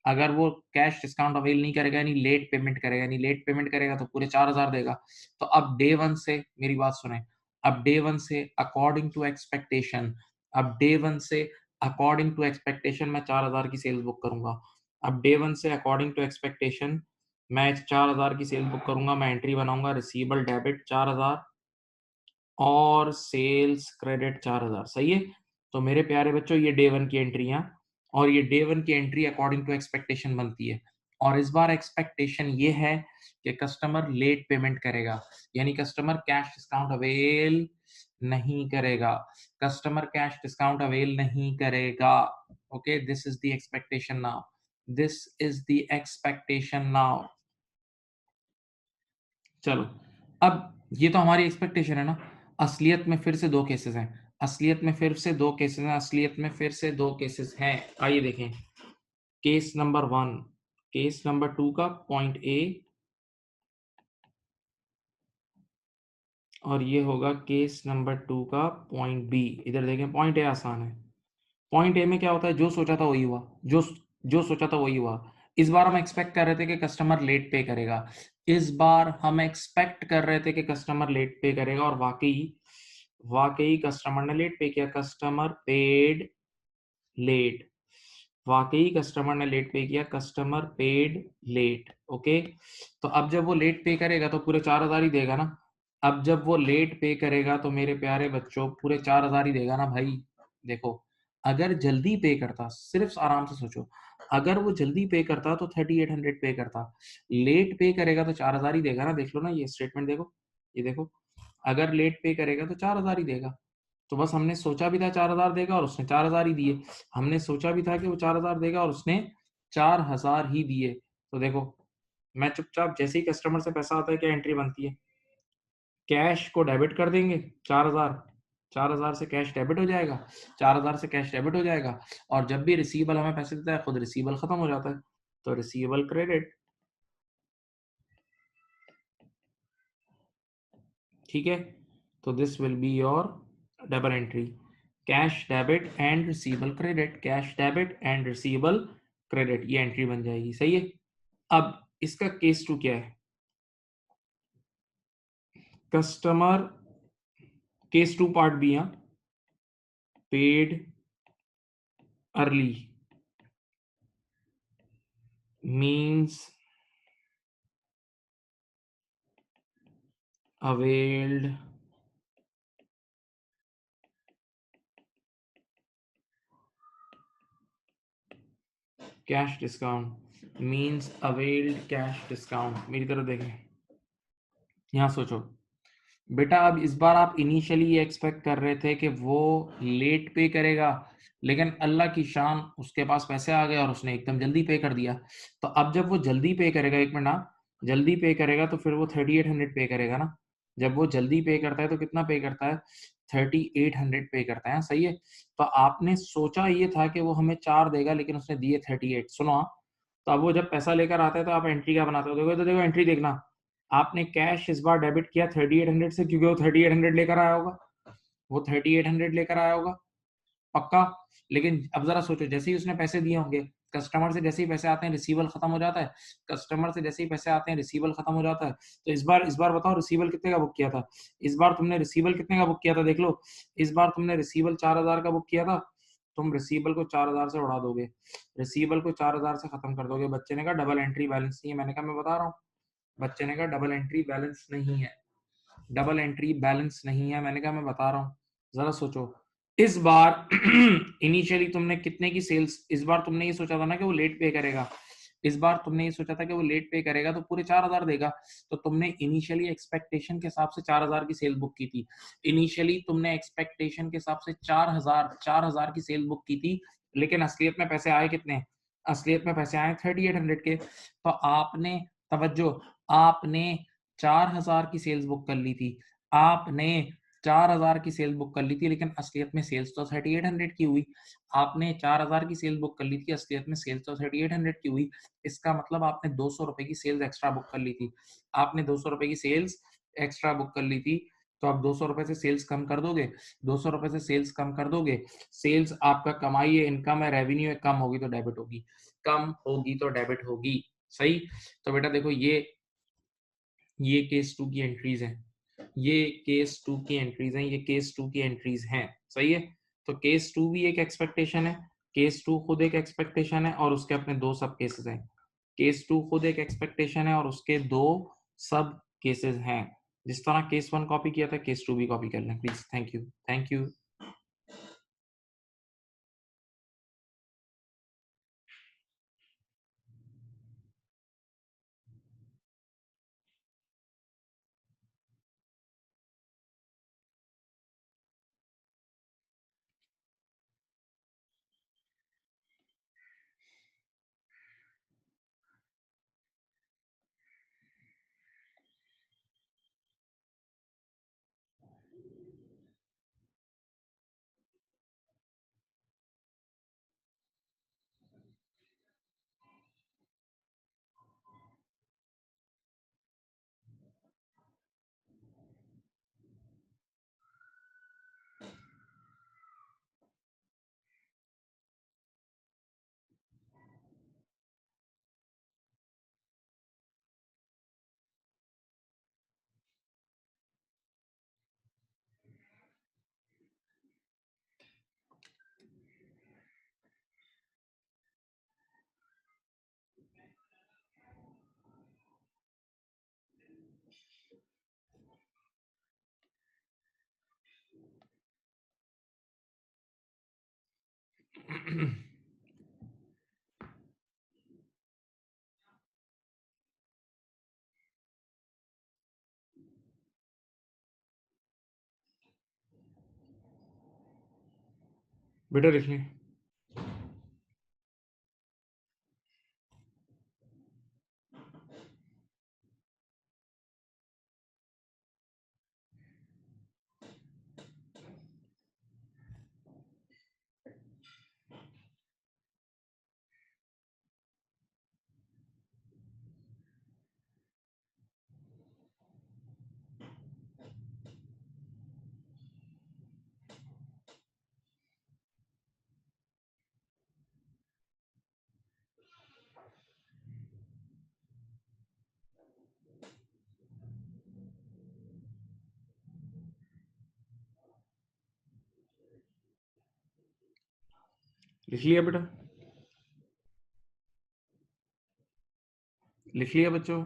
अगर वो कैश डिस्काउंट अवेल नहीं करेगा यानी लेट पेमेंट करेगा, यानी लेट पेमेंट करेगा तो पूरे 4,000 देगा। तो अब डे वन से मेरी बात सुने, अब डे वन से अकॉर्डिंग टू एक्सपेक्टेशन, अब डे वन से अकॉर्डिंग टू एक्सपेक्टेशन मैं 4,000 की सेल्स बुक करूंगा। अब डे वन से अकॉर्डिंग टू एक्सपेक्टेशन मैं 4,000 की सेल्स बुक करूंगा, मैं एंट्री बनाऊंगा रिसीवेबल डेबिट 4,000 और सेल्स क्रेडिट 4,000। सही है। तो मेरे प्यारे बच्चों ये डे वन की एंट्रियां, और ये डे वन की एंट्री अकॉर्डिंग टू एक्सपेक्टेशन बनती है। और इस बार एक्सपेक्टेशन ये है कि कस्टमर लेट पेमेंट करेगा, यानी कस्टमर कैश डिस्काउंट अवेल नहीं करेगा, कस्टमर कैश डिस्काउंट अवेल नहीं करेगा। Okay, this is the expectation now, this is the expectation now. चलो, अब ये तो हमारी एक्सपेक्टेशन है ना। असलियत में फिर से दो केसेस हैं, असलियत में फिर से दो केसेस हैं, असलियत में फिर से दो केसेस हैं। आइए देखें, केस नंबर 1, केस नंबर 2 का पॉइंट ए, और ये होगा केस नंबर 2 का पॉइंट बी। इधर देखें, पॉइंट ए आसान है। पॉइंट ए में क्या होता है, जो सोचा था वही हुआ, जो जो सोचा था वही हुआ। इस बार हम एक्सपेक्ट कर रहे थे कि कस्टमर लेट पे करेगा, इस बार हम एक्सपेक्ट कर रहे थे कि कस्टमर लेट पे करेगा, और वाकई वाकई कस्टमर ने लेट पे किया, कस्टमर पेड लेट, वाकई कस्टमर ने लेट पे किया, कस्टमर पेड लेट। ओके, तो अब जब वो लेट पे करेगा तो पूरे 4,000 ही देगा ना। अब जब वो लेट पे करेगा तो मेरे प्यारे बच्चों पूरे 4,000 ही देगा ना भाई। देखो, अगर जल्दी पे करता, सिर्फ आराम से सोचो, अगर वो जल्दी पे करता तो 3,800 पे करता, लेट पे करेगा तो 4,000 ही देगा ना। देख लो ना ये स्टेटमेंट, देखो ये देखो, अगर लेट पे करेगा तो 4,000 ही देगा। तो बस हमने सोचा भी था 4,000 देगा और उसने 4,000 ही दिए, हमने सोचा भी था कि वो 4,000 देगा और उसने 4,000 ही दिए। तो देखो, मैं चुपचाप जैसे ही कस्टमर से पैसा आता है क्या एंट्री बनती है, कैश को डेबिट कर देंगे 4,000, 4,000 से कैश डेबिट हो जाएगा, 4,000 से कैश डेबिट हो जाएगा, और जब भी रिसीवेबल हमें पैसे देता है खुद रिसीवेबल खत्म हो जाता है, तो रिसीवेबल क्रेडिट। ठीक है, तो this will be your double entry, cash debit and receivable credit, cash debit and receivable credit, ये एंट्री बन जाएगी। सही है। अब इसका केस टू क्या है? Customer case two part B, हाँ, paid early means availed cash discount means availed cash discount। मेरी तरफ देखें, यहाँ सोचो बेटा, अब इस बार आप इनिशियली ये एक्सपेक्ट कर रहे थे कि वो लेट पे करेगा, लेकिन अल्लाह की शान उसके पास पैसे आ गए और उसने एकदम जल्दी पे कर दिया। तो अब जब वो जल्दी पे करेगा, एक मिनट ना, जल्दी पे करेगा तो फिर वो 3800 पे करेगा ना। जब वो जल्दी पे करता है तो कितना पे करता है? 3800 पे करता है, सही है। तो आपने सोचा ये था कि वो हमें 4 देगा, लेकिन उसने दिए 38। सुनो हाँ, तो अब वो जब पैसा लेकर आता है तो आप एंट्री क्या बनाते हो? देखो तो देखो, एंट्री देखना, आपने कैश इस बार डेबिट किया 3800 से, क्योंकि वो 3800 लेकर आया होगा, वो 3800 लेकर आया होगा पक्का। लेकिन अब जरा सोचो, जैसे ही उसने पैसे दिए होंगे, कस्टमर से जैसे ही पैसे आते हैं रिसीवल खत्म हो जाता है, कस्टमर से जैसे ही पैसे आते हैं रिसीवल खत्म हो जाता है। तो इस बार बताओ रिसीवल कितने का बुक किया था? इस बार तुमने रिसीवल कितने का बुक किया था? देख लो, इस बार तुमने रिसीवल 4000 का बुक किया था। तुम रिसीवल को 4000 से उड़ा दोगे, रिसीवल को 4000 से खत्म कर दोगे। बच्चे ने कहा डबल एंट्री बैलेंस नहीं है। मैंने कहा मैं बता रहा हूँ, बच्चे ने कहा डबल एंट्री बैलेंस नहीं है, डबल एंट्री बैलेंस नहीं है। मैंने कहा मैं बता रहा हूँ, जरा सोचो। इस बार इनिशियली तुमने कितने की सेल्स, इस बार तुमने ये सोचा था ना कि वो लेट पे करेगा, इस बार तुमने ये सोचा था कि वो लेट पे करेगा तो पूरे 4000 देगा। तो तुमने इनिशियली एक्सपेक्टेशन के हिसाब से 4000 की सेल बुक की थी, इनिशियली तुमने एक्सपेक्टेशन के हिसाब से 4000 की सेल बुक की थी, लेकिन असलियत में पैसे आए कितने? असलियत में पैसे आए 3800 के। तो आपने, तवज्जो, आपने 4000 की सेल्स बुक कर ली थी, आपने 4000 की सेल बुक कर ली थी, लेकिन असलियत में सेल्स तो 3800 की हुई। आपने 4000 की सेल बुक कर ली थी, असलियत में सेल्स तो 3800 की हुई। इसका मतलब आपने 200 रुपए की सेल्स एक्स्ट्रा बुक कर ली थी, आपने 200 रुपए की सेल्स एक्स्ट्रा बुक कर ली थी। तो आप 200 रुपए से सेल्स कम कर दोगे, 200 रुपए से सेल्स कम कर दोगे। सेल्स आपका कमाई है, इनकम है, रेवेन्यू है, कम होगी तो डेबिट होगी, कम होगी तो डेबिट होगी, सही। तो बेटा देखो, ये केस टू की एंट्रीज हैं, ये केस टू की एंट्रीज हैं, ये केस टू की एंट्रीज हैं, सही है। तो केस टू भी एक एक्सपेक्टेशन है, केस टू खुद एक एक्सपेक्टेशन है और उसके अपने दो सब केसेस हैं। केस टू खुद एक एक्सपेक्टेशन है और उसके दो सब केसेस हैं। जिस तरह केस वन कॉपी किया था, केस टू भी कॉपी कर लें please. Thank you, thank you. बेटा लिख लें। लिख लिया बेटा, लिख लिया बच्चों,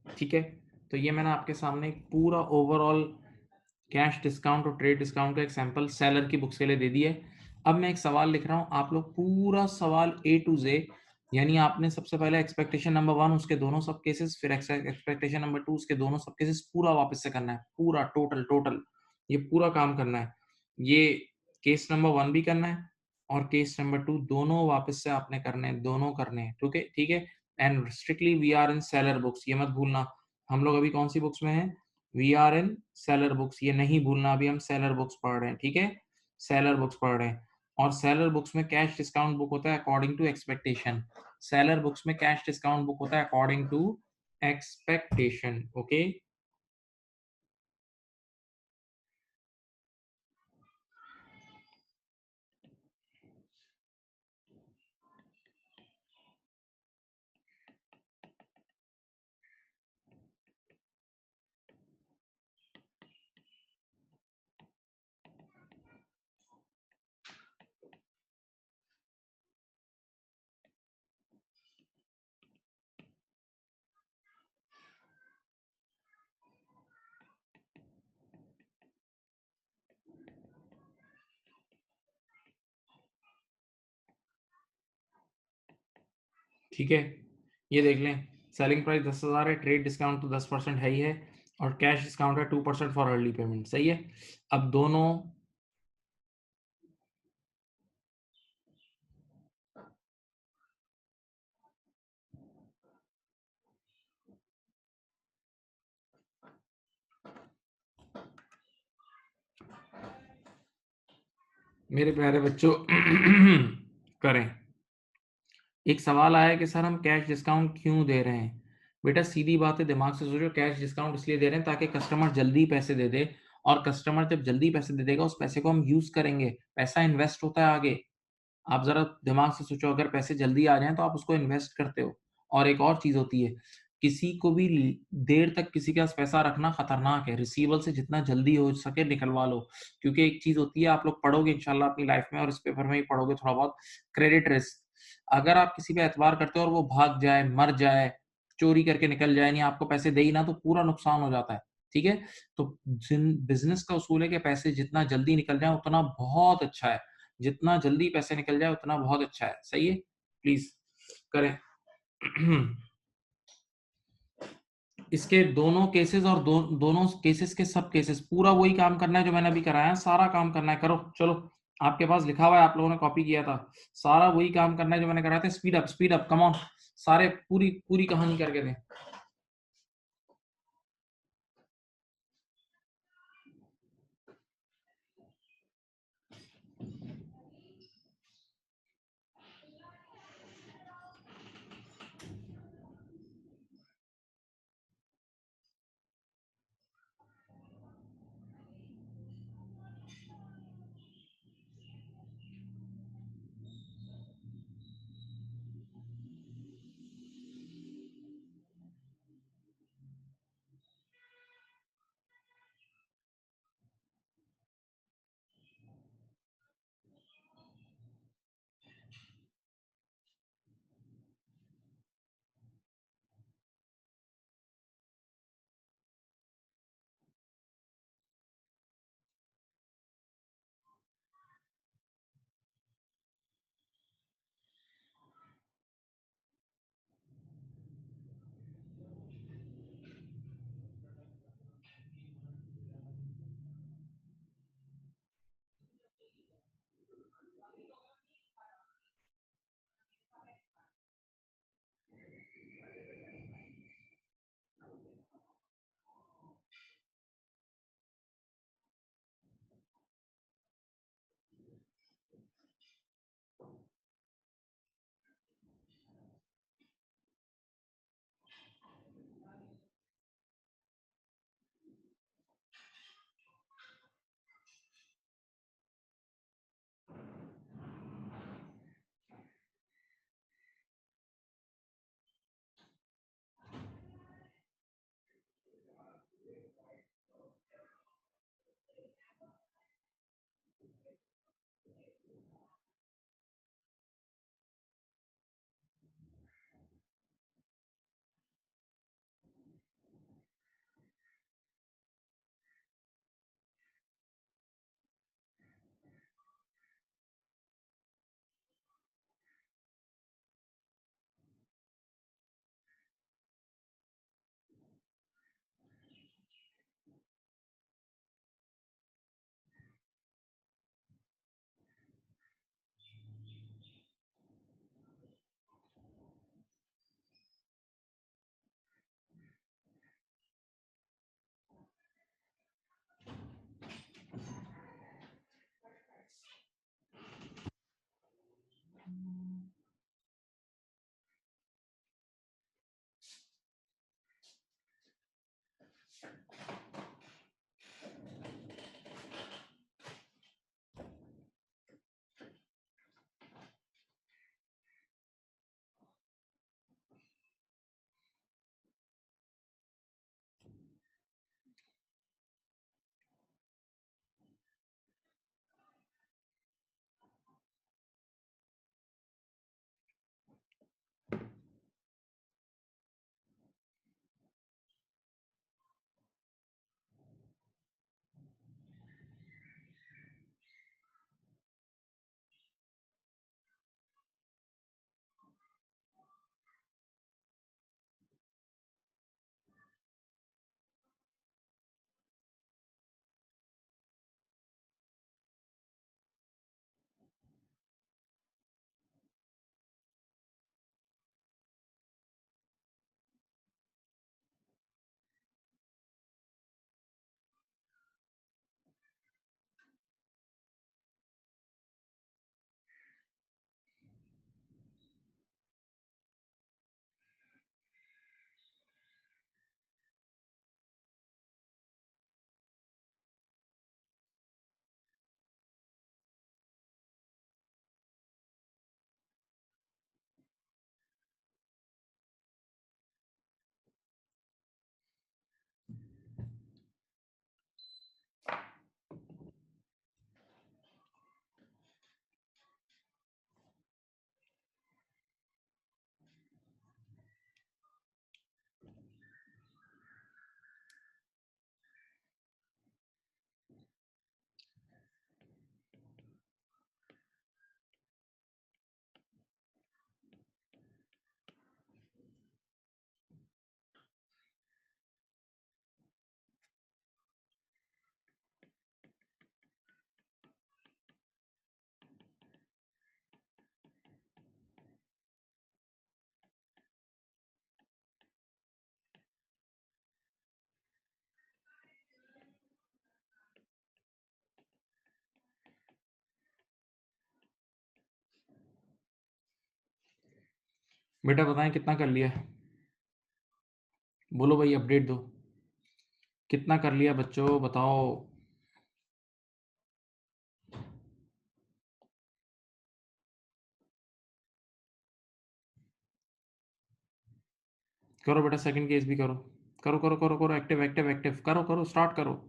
ठीक है। तो ये मैंने आपके सामने एक पूरा ओवरऑल कैश डिस्काउंट और ट्रेड डिस्काउंट का एक सैंपल सेलर की बुक्स के लिए दे दिया है। अब मैं एक सवाल लिख रहा हूँ, आप लोग पूरा सवाल ए टू जे, यानी आपने सबसे पहले एक्सपेक्टेशन नंबर 1 उसके दोनों सब केसेस, फिर एक्सपेक्टेशन नंबर 2 उसके दोनों सब केसेस पूरा वापस से करना है, पूरा टोटल टोटल ये पूरा काम करना है। ये केस नंबर 1 भी करना है और केस नंबर 2 दोनों वापस से आपने करने हैं, दोनों करने हैं, ठीक है, ठीक है। And strictly we are in seller books, ये मत भूलना। हम लोग अभी कौन सी बुक्स में हैं? We are in seller books, ये नहीं भूलना, अभी हम सेलर बुक्स पढ़ रहे हैं, ठीक है, सेलर बुक्स पढ़ रहे हैं। और सेलर बुक्स में कैश डिस्काउंट बुक होता है according to expectation, seller books में कैश डिस्काउंट बुक होता है अकॉर्डिंग टू एक्सपेक्टेशन, ओके। ठीक है, ये देख लें, सेलिंग प्राइस 10,000 है, ट्रेड डिस्काउंट तो 10% है ही है, और कैश डिस्काउंट है 2% फॉर अर्ली पेमेंट, सही है। अब दोनों मेरे प्यारे बच्चों करें। एक सवाल आया कि सर हम कैश डिस्काउंट क्यों दे रहे हैं? बेटा सीधी बात है, दिमाग से सोचो, कैश डिस्काउंट इसलिए दे रहे हैं ताकि कस्टमर जल्दी पैसे दे दे, और कस्टमर जब जल्दी पैसे दे देगा उस पैसे को हम यूज करेंगे, पैसा इन्वेस्ट होता है आगे। आप जरा दिमाग से सोचो, अगर पैसे जल्दी आ जाएं तो आप उसको इन्वेस्ट करते हो। और एक और चीज होती है, किसी को भी देर तक किसी के पास पैसा रखना खतरनाक है, रिसीवल से जितना जल्दी हो सके निकलवा लो। क्योंकि एक चीज होती है, आप लोग पढ़ोगे इंशाल्लाह अपनी लाइफ में, और इस पेपर में ही पढ़ोगे थोड़ा बहुत, क्रेडिट रिस्क। अगर आप किसी पे एतबार करते हो और वो भाग जाए, मर जाए, चोरी करके निकल जाए, नहीं आपको पैसे दे ही ना, तो पूरा नुकसान हो जाता है, ठीक है। तो बिजनेस का उसूल है कि पैसे जितना जल्दी निकल जाए उतना बहुत अच्छा है, जितना जल्दी पैसे निकल जाए उतना बहुत अच्छा है, सही है, प्लीज करें। इसके दोनों केसेस और दोनों केसेस के सब केसेस पूरा वही काम करना है जो मैंने अभी कराया, सारा काम करना है, करो चलो। आपके पास लिखा हुआ है, आप लोगों ने कॉपी किया था, सारा वही काम करना है जो मैंने कराया था। स्पीड अप कम ऑन, सारे पूरी पूरी कहानी करके दें। बेटा बताएं कितना कर लिया, बोलो भाई, अपडेट दो, कितना कर लिया बच्चों, बताओ। करो बेटा, सेकंड केस भी करो, करो करो करो करो, एक्टिव एक्टिव एक्टिव, करो करो, स्टार्ट करो।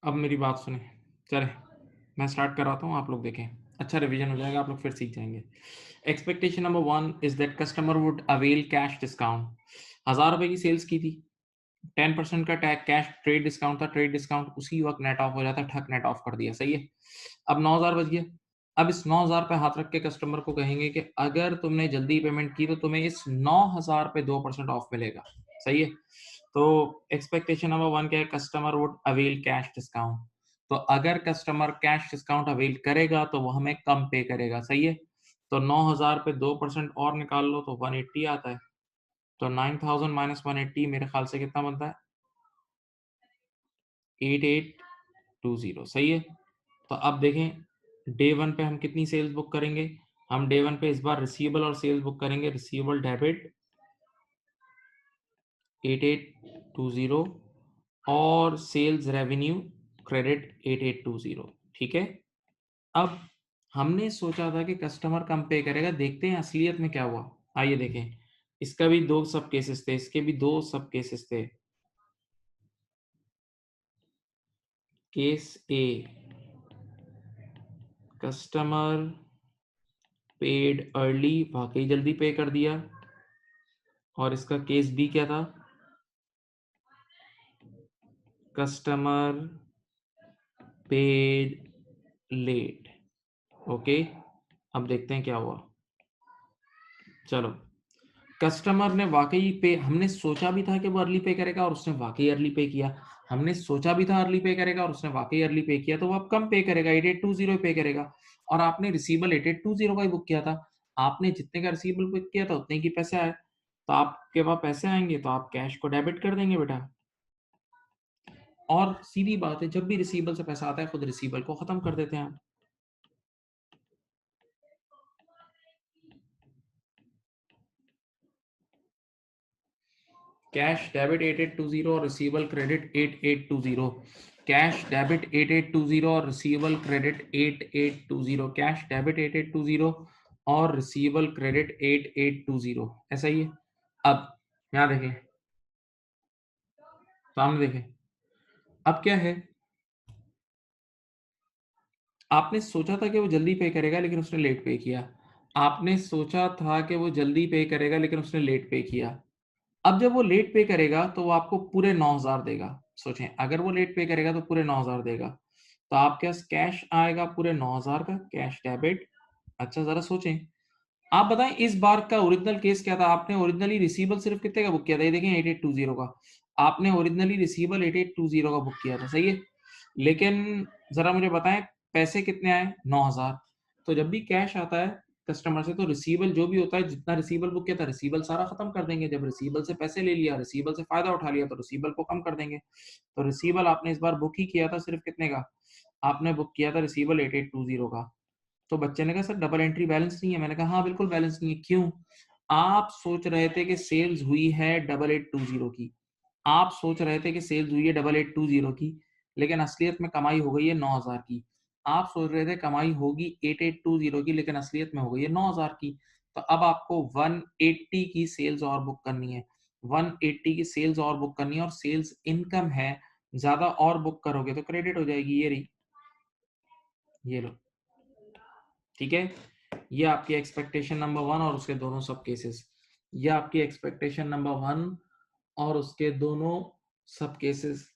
अब मेरी बात सुने, चले मैं स्टार्ट कराता हूँ, आप लोग देखें, अच्छा रिवीजन हो जाएगा, आप लोग फिर सीख जाएंगे। Expectation number 1 is that customer would avail cash discount. 1000 रुपए की सेल्स की थी, 10% का टैग कैश ट्रेड डिस्काउंट था, ट्रेड डिस्काउंट उसी वक्त नेट ऑफ हो जाता है, ठक नेट ऑफ कर दिया, सही है। अब 9000 बच गया। अब इस 9000 पे हाथ रख के कस्टमर को कहेंगे कि अगर तुमने जल्दी पेमेंट की तो तुम्हें इस 9000 पे 2% ऑफ मिलेगा, सही है। तो एक्सपेक्टेशन नंबर 1 क्या है, customer would avail cash discount. तो अगर कस्टमर कैश डिस्काउंट अवेल करेगा तो वो हमें कम पे करेगा, सही है। तो 9000 पे 2% और निकाल लो तो 180 आता है। तो 9000 माइनस 180 मेरे ख्याल से कितना बनता है, 8820, सही है। तो अब देखें डे 1 पे हम कितनी सेल्स बुक करेंगे, हम डे 1 पे इस बार रिसीवेबल और सेल्स बुक करेंगे, रिसीवेबल डेबिट 8820 और सेल्स रेवेन्यू क्रेडिट 8820, ठीक है। अब हमने सोचा था कि कस्टमर कम पे करेगा, देखते हैं असलियत में क्या हुआ। आइए देखें, इसका भी दो सब केसेस थे, इसके भी दो सब केसेस थे। केस ए, कस्टमर पेड अर्ली, वाकई जल्दी पे कर दिया। और इसका केस बी क्या था, कस्टमर पेड लेट। ओके, अब देखते हैं क्या हुआ। चलो, कस्टमर ने वाकई पे, हमने सोचा भी था कि वो अर्ली पे करेगा और उसने वाकई अर्ली पे किया। हमने सोचा भी था अर्ली पे करेगा और उसने वाकई अर्ली पे किया, तो वो अब कम पे करेगा, 8820 पे करेगा। और आपने रिसीवेबल 8820 का ही बुक किया था, आपने जितने का रिसीवेबल बुक किया था उतने की पैसे आए, तो आपके पास पैसे आएंगे तो आप कैश को डेबिट कर देंगे बेटा। और सीधी बात है, जब भी रिसीवेबल से पैसा आता है खुद रिसीवेबल को खत्म कर देते हैं आप। कैश डेबिट 8820 और रिसीवेबल क्रेडिट 8820, कैश डेबिट 8820 और रिसीवेबल क्रेडिट 8820, कैश डेबिट 8820 और रिसीवेबल क्रेडिट 8820, ऐसा ही है। अब यहाँ देखें, सामने देखें, अब क्या है, आपने सोचा था कि वो जल्दी पे करेगा लेकिन उसने लेट पे किया। आपने सोचा था कि वो जल्दी पे करेगा लेकिन उसने लेट पे किया। अब जब वो लेट पे करेगा तो वो आपको पूरे 9,000 देगा। सोचें, अगर वो लेट पे करेगा तो पूरे 9,000 देगा। तो आपके पास कैश आएगा पूरे 9,000 का, कैश डेबिट। अच्छा ज़रा सोचें, आप बताएं इस बार का ओरिजिनल केस क्या था? आपने ओरिजिनली रिसीवेबल सिर्फ कितने का बुक किया था? ये देखें 8820 का। आपने ओरिजिनली रिसीवेबल 8820 का बुक किया था, सही है। लेकिन जरा मुझे बताएं पैसे कितने आए? 9,000। तो जब भी कैश आता है कस्टमर से तो रिसीवेबल जो भी होता है, जितना रिसीवेबल बुक किया था रिसीवेबल सारा खत्म कर देंगे। जब रिसीवेबल से पैसे ले लिया, रिसीवेबल से फायदा उठा लिया, तो रिसीवेबल को कम कर देंगे। तो रिसीवेबल आपने इस बार बुक ही किया था सिर्फ कितने का? आपने बुक किया था रिसीवेबल 8820 का। तो बच्चे ने कहा सर डबल एंट्री बैलेंस नहीं है। मैंने कहा हाँ बिल्कुल बैलेंस नहीं है। क्यों? आप सोच रहे थे कि सेल्स हुई है 8820 की, आप सोच रहे थे कि सेल्स हुई है 8820 की, लेकिन असलियत में कमाई हो गई है 9,000 की। आप सोच रहे थे कमाई होगी 8820 की, लेकिन असलियत में हो गई है 9,000 की। तो अब आपको 180 की सेल्स और बुक करनी है। 180 की सेल्स और बुक करनी है, और सेल्स इनकम है, ज्यादा और बुक करोगे तो क्रेडिट हो जाएगी। ये रही, ये लो, ठीक है। ये आपकी एक्सपेक्टेशन नंबर 1 और उसके दोनों सब केसेस। ये आपकी एक्सपेक्टेशन नंबर 1 और उसके दोनों सब केसेस।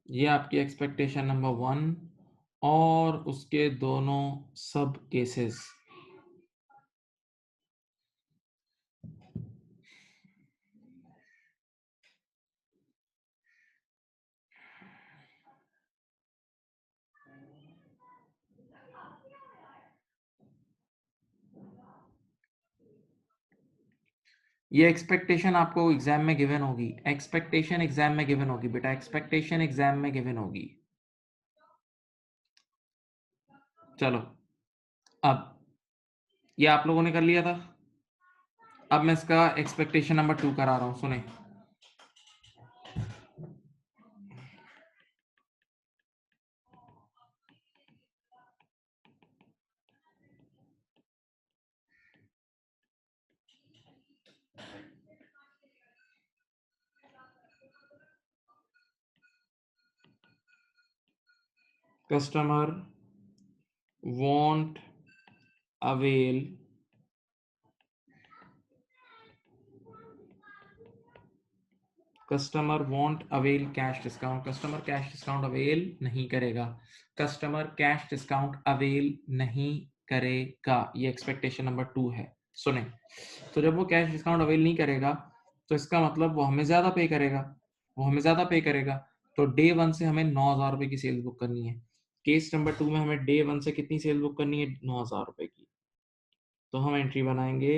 ये आपकी एक्सपेक्टेशन नंबर 1 और उसके दोनों सब केसेस। ये एक्सपेक्टेशन आपको एग्जाम में गिवन होगी। एक्सपेक्टेशन एग्जाम में गिवन होगी बेटा, एक्सपेक्टेशन एग्जाम में गिवन होगी। चलो, अब ये आप लोगों ने कर लिया था। अब मैं इसका एक्सपेक्टेशन नंबर 2 करा रहा हूं, सुने। Customer won't avail customer want avail cash discount. Customer cash discount avail नहीं करेगा। कस्टमर कैश डिस्काउंट अवेल नहीं करेगा। ये एक्सपेक्टेशन नंबर 2 है। सुने, तो जब वो कैश डिस्काउंट अवेल नहीं करेगा तो इसका मतलब वो हमें ज्यादा पे करेगा। वो हमें ज्यादा पे करेगा तो डे 1 से हमें 9,000 रुपए की सेल बुक करनी है। केस नंबर 2 में हमें डे 1 से कितनी सेल बुक करनी है? 9,000 रुपए की। तो हम एंट्री बनाएंगे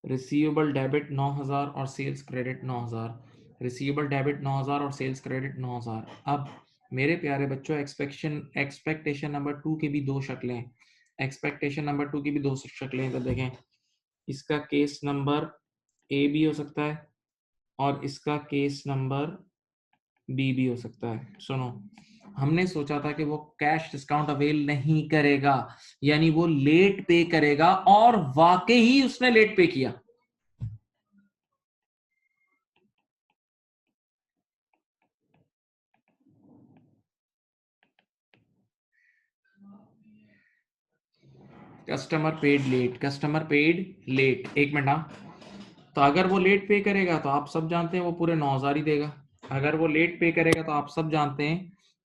रिसीवेबल डेबिट 9,000 और सेल्स क्रेडिट 9,000। रिसीवेबल डेबिट 9,000 और सेल्स क्रेडिट 9,000। अब मेरे प्यारे बच्चों, एक्सपेक्टेशन नंबर 2 की भी दो शक्लें हैं। एक्सपेक्टेशन नंबर 2 की भी दो शक्लें हैं। तो देखें, इसका केस नंबर ए भी हो सकता है और इसका केस नंबर बी भी हो सकता है। सुनो, हमने सोचा था कि वो कैश डिस्काउंट अवेल नहीं करेगा, यानी वो लेट पे करेगा, और वाकई ही उसने लेट पे किया। Customer paid late, customer paid late. एक मिनट, हाँ। तो अगर वो लेट पे करेगा तो आप सब जानते हैं वो पूरे 9,000 ही देगा। अगर वो लेट पे करेगा तो आप सब जानते हैं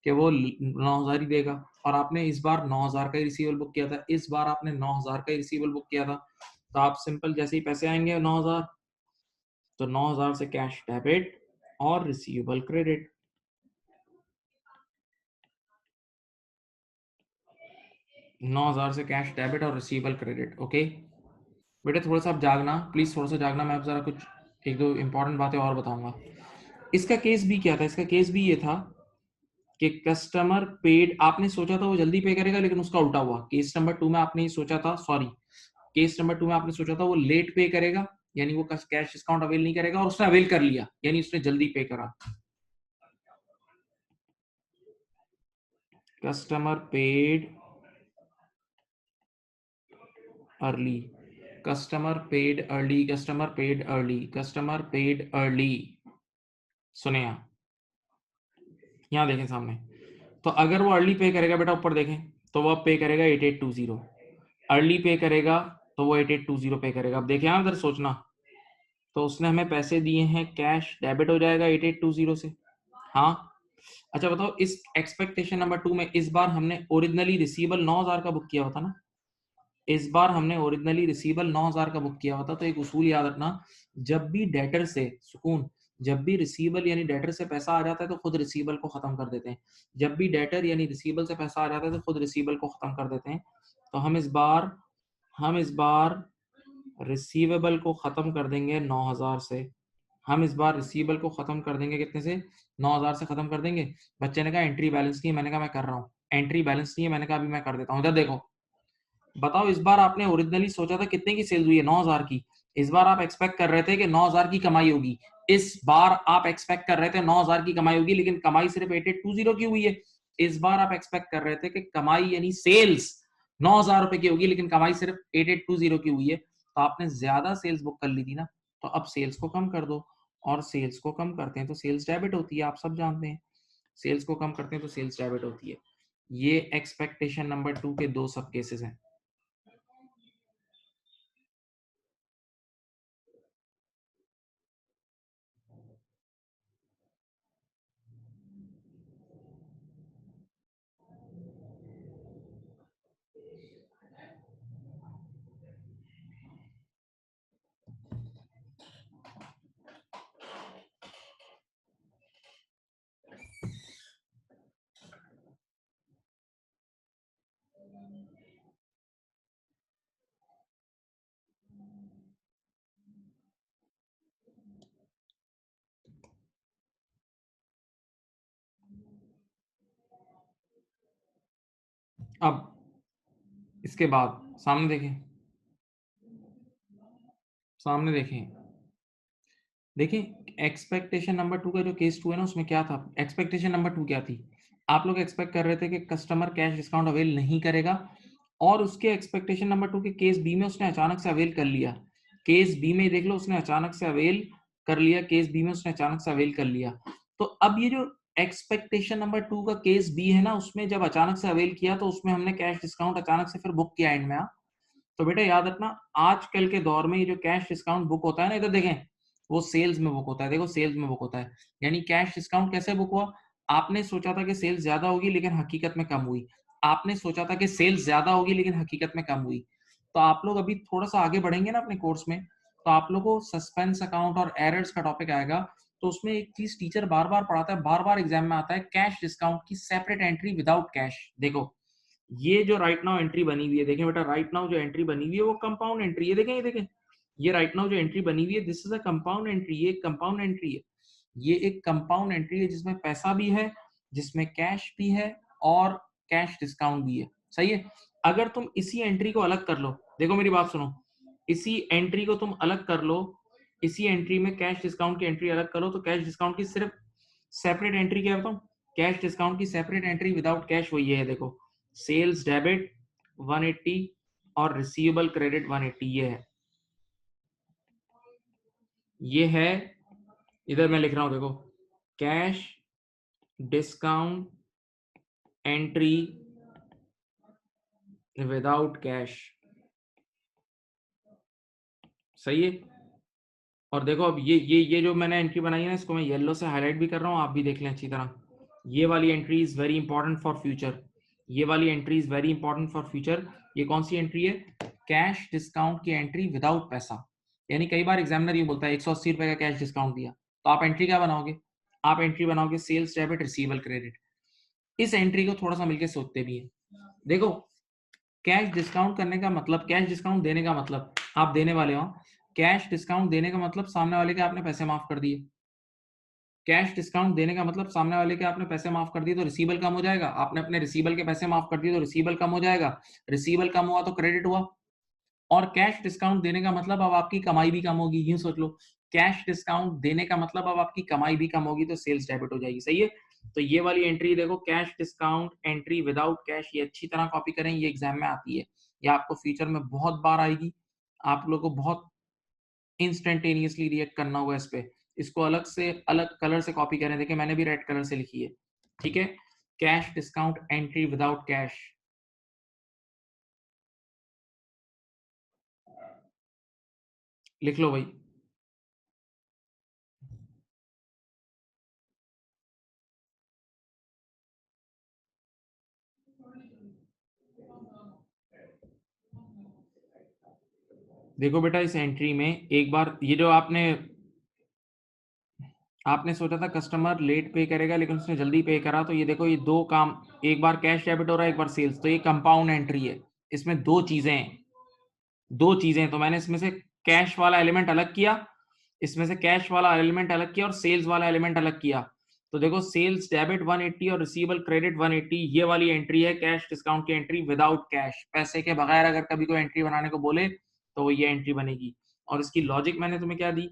कि वो 9,000 ही देगा। और आपने इस बार 9,000 का ही रिसीवेबल बुक किया था। इस बार आपने 9,000 का ही रिसीवेबल बुक किया था। तो आप सिंपल जैसे ही पैसे आएंगे 9,000, तो 9,000 से कैश डेबिट और रिसीवेबल क्रेडिट। 9,000 से कैश डेबिट और रिसीवेबल क्रेडिट। ओके बेटे, थोड़ा सा आप जागना प्लीज, थोड़ा सा जागना। मैं आप जरा कुछ एक दो इंपॉर्टेंट बातें और बताऊंगा। इसका केस भी क्या था? इसका केस भी ये था कि कस्टमर पेड, आपने सोचा था वो जल्दी पे करेगा लेकिन उसका उल्टा हुआ। केस नंबर 2 में आपने सोचा था, सॉरी, केस नंबर 2 में आपने सोचा था वो लेट पे करेगा, यानी वो कैश डिस्काउंट अवेल नहीं करेगा, और उसने अवेल कर लिया, यानी उसने जल्दी पे करा। Customer paid early, customer paid early, customer paid early, customer paid early. सुने यहाँ देखें सामने, तो अगर वो अर्ली पे करेगा बेटा, ऊपर देखें तो वो पे करेगा 8820, अर्ली पे करेगा तो वो 8820 पे करेगा। अब देखें अगर सोचना, तो उसने हमें पैसे दिए हैं कैश, डेबिट हो जाएगा 8820 से। हाँ, अच्छा बताओ, इस एक्सपेक्टेशन नंबर 2 में इस बार हमने ओरिजिनली रिसीवेबल 9000 का बुक किया होता ना, इस बार हमने ओरिजिनली रिसीवेबल 9000 का बुक किया होता, तो एक उसूल याद रखना, जब भी डेटर से सुकून, जब भी रिसीवेबल यानी डेटर से पैसा आ जाता है तो खुद रिसीवेबल को खत्म कर देते हैं। जब भी डेटर यानी रिसीवेबल से पैसा आ जाता है तो खुद रिसीवेबल को खत्म कर देते हैं। तो हम इस बार रिसीवेबल को खत्म कर देंगे 9000 से। हम इस बार रिसीवेबल को खत्म कर देंगे कितने से? 9000 से खत्म कर देंगे। बच्चे ने कहा एंट्री बैलेंस नहीं है, मैंने कहा मैं कर रहा हूँ। एंट्री बैलेंस नहीं है, मैंने कहा अभी मैं कर देता हूँ। इधर देखो, बताओ इस बार आपने ओरिजिनली सोचा था कितने की सेल हुई है? 9000 की। इस बार आप एक्सपेक्ट कर रहे थे कि 9000 की कमाई होगी। इस बार आप एक्सपेक्ट कर रहे थे 9000 की कमाई होगी, लेकिन कमाई सिर्फ 8820 की हुई है। इस बार आप एक्सपेक्ट कर रहे थे कि कमाई यानी सेल्स 9000 रुपए की होगी, लेकिन कमाई सिर्फ 8820 की हुई है। तो आपने ज्यादा सेल्स बुक कर ली थी ना, तो अब सेल्स को कम कर दो। और सेल्स को कम करते हैं तो सेल्स डेबिट होती है, आप सब जानते हैं। सेल्स को कम करते हैं तो सेल्स डेबिट होती है। ये एक्सपेक्टेशन नंबर 2 के दो सब केसेस हैं। अब इसके बाद सामने देखें, सामने देखें, देखें एक्सपेक्टेशन नंबर 2 का जो केस 2 है ना, उसमें क्या था? एक्सपेक्टेशन नंबर 2 क्या थी? आप लोग एक्सपेक्ट कर रहे थे कि कस्टमर कैश डिस्काउंट अवेल नहीं करेगा, और उसके एक्सपेक्टेशन नंबर 2 के केस बी में उसने अचानक से अवेल कर लिया। केस बी में देख लो, उसने अचानक से अवेल कर लिया, केस बी में उसने अचानक से अवेल कर लिया। तो अब ये जो एक्सपेक्टेशन नंबर 2 का केस बी है ना, उसमें जब अचानक से अवेल किया तो उसमें हमने कैश डिस्काउंट अचानक से फिर बुक किया एंड में। तो बेटा याद रखना, आजकल के दौर में ये जो कैश डिस्काउंट बुक होता है ना, इधर देखें, वो सेल्स में बुक होता है। देखो सेल्स में बुक होता है, यानी कैश डिस्काउंट कैसे बुक हुआ? आपने सोचा था कि सेल्स ज्यादा होगी, लेकिन हकीकत में कम हुई। आपने सोचा था कि सेल्स ज्यादा होगी, लेकिन हकीकत में कम हुई। तो आप लोग अभी थोड़ा सा आगे बढ़ेंगे ना अपने कोर्स में, तो आप लोगों को सस्पेंस अकाउंट और एरर्स का टॉपिक आएगा। तो उसमें एक चीज टीचर बार बार पढ़ाता है, बार बार एग्जाम में आता है, कैश डिस्काउंट की सेपरेट एंट्री विदाउट कैश। देखो ये जो राइट नाउ एंट्री बनी हुई है, देखें बेटा, राइट नाउ जो एंट्री बनी हुई है वो कंपाउंड एंट्री है। देखें ये देखें, ये राइट नाउ जो एंट्री बनी हुई है, this is a compound entry. ये एक कंपाउंड एंट्री है, ये एक कंपाउंड एंट्री है जिसमें पैसा भी है, जिसमें कैश भी है, और कैश डिस्काउंट भी है। सही है। अगर तुम इसी एंट्री को अलग कर लो, देखो मेरी बात सुनो, इसी एंट्री को तुम अलग कर लो, इसी एंट्री में कैश डिस्काउंट की एंट्री अलग करो, तो कैश डिस्काउंट की सिर्फ सेपरेट एंट्री क्या बताऊं? कैश डिस्काउंट की सेपरेट एंट्री विदाउट कैश वो ये है, देखो, सेल्स डेबिट 180 और रिसीवेबल क्रेडिट 180। ये है, इधर मैं लिख रहा हूं, देखो, cash discount entry without cash. सही है। और देखो अब ये जो मैंने एंट्री बनाई है ना, इसको मैं येलो से हाईलाइट भी कर रहा हूं, आप भी देख लें अच्छी तरह। ये वाली entry is very important for future, ये वाली entry is very important for future. ये कौन सी एंट्री है? कैश डिस्काउंट की एंट्री विदाउट पैसा। यानी कई बार एग्जामिनर ये बोलता है 180 रुपए का कैश डिस्काउंट दिया, तो आप एंट्री क्या बनाओगे? आप एंट्री बनाओगे सेल्स डेबिट रिसीवेबल क्रेडिट। इस एंट्री को थोड़ा सा मिलकर सोचते भी है। देखो, कैश डिस्काउंट करने का मतलब, कैश डिस्काउंट देने का मतलब, आप देने वाले हो, कैश डिस्काउंट देने का मतलब सामने वाले के आपने पैसे माफ कर दिए। कैश डिस्काउंट देने का मतलब सामने वाले के आपने पैसे माफ कर दिए, तो रिसीवेबल कम हो जाएगा। आपने अपने रिसीवेबल के पैसे माफ कर दिए तो रिसीवेबल कम हो जाएगा। रिसीवेबल कम हुआ तो क्रेडिट हुआ। और कैश डिस्काउंट देने का मतलब अब आपकी कमाई भी कम होगी, यूं सोच लो। कैश डिस्काउंट देने का मतलब अब आपकी कमाई भी कम होगी, तो सेल्स डेबिट हो जाएगी। सही है। तो ये वाली एंट्री देखो, cash discount entry without cash, ये अच्छी तरह कॉपी करें, ये एग्जाम में आती है, ये आपको फ्यूचर में बहुत बार आएगी, आप लोगों को बहुत इंस्टेंटेनियसली रिएक्ट करना होगा इस पे। इसको अलग से अलग कलर से कॉपी करें, देखिए मैंने भी रेड कलर से लिखी है, ठीक है। Cash discount entry without cash, लिख लो भाई। देखो बेटा, इस एंट्री में एक बार ये जो आपने आपने सोचा था कस्टमर लेट पे करेगा लेकिन उसने जल्दी पे करा, तो ये देखो ये दो काम, एक बार कैश डेबिट हो रहा है, एक बार सेल्स, तो ये कंपाउंड एंट्री है, इसमें दो चीजें हैं, दो चीजें। तो मैंने इसमें से कैश वाला एलिमेंट अलग किया, इसमें से कैश वाला एलिमेंट अलग किया और सेल्स वाला एलिमेंट अलग किया। तो देखो सेल्स डेबिट 180 और रिसीवेबल क्रेडिट 180, ये वाली एंट्री है कैश डिस्काउंट की एंट्री विदाउट कैश, पैसे के बगैर अगर कभी कोई एंट्री बनाने को बोले तो वो ये एंट्री बनेगी। और इसकी लॉजिक मैंने तुम्हें क्या दी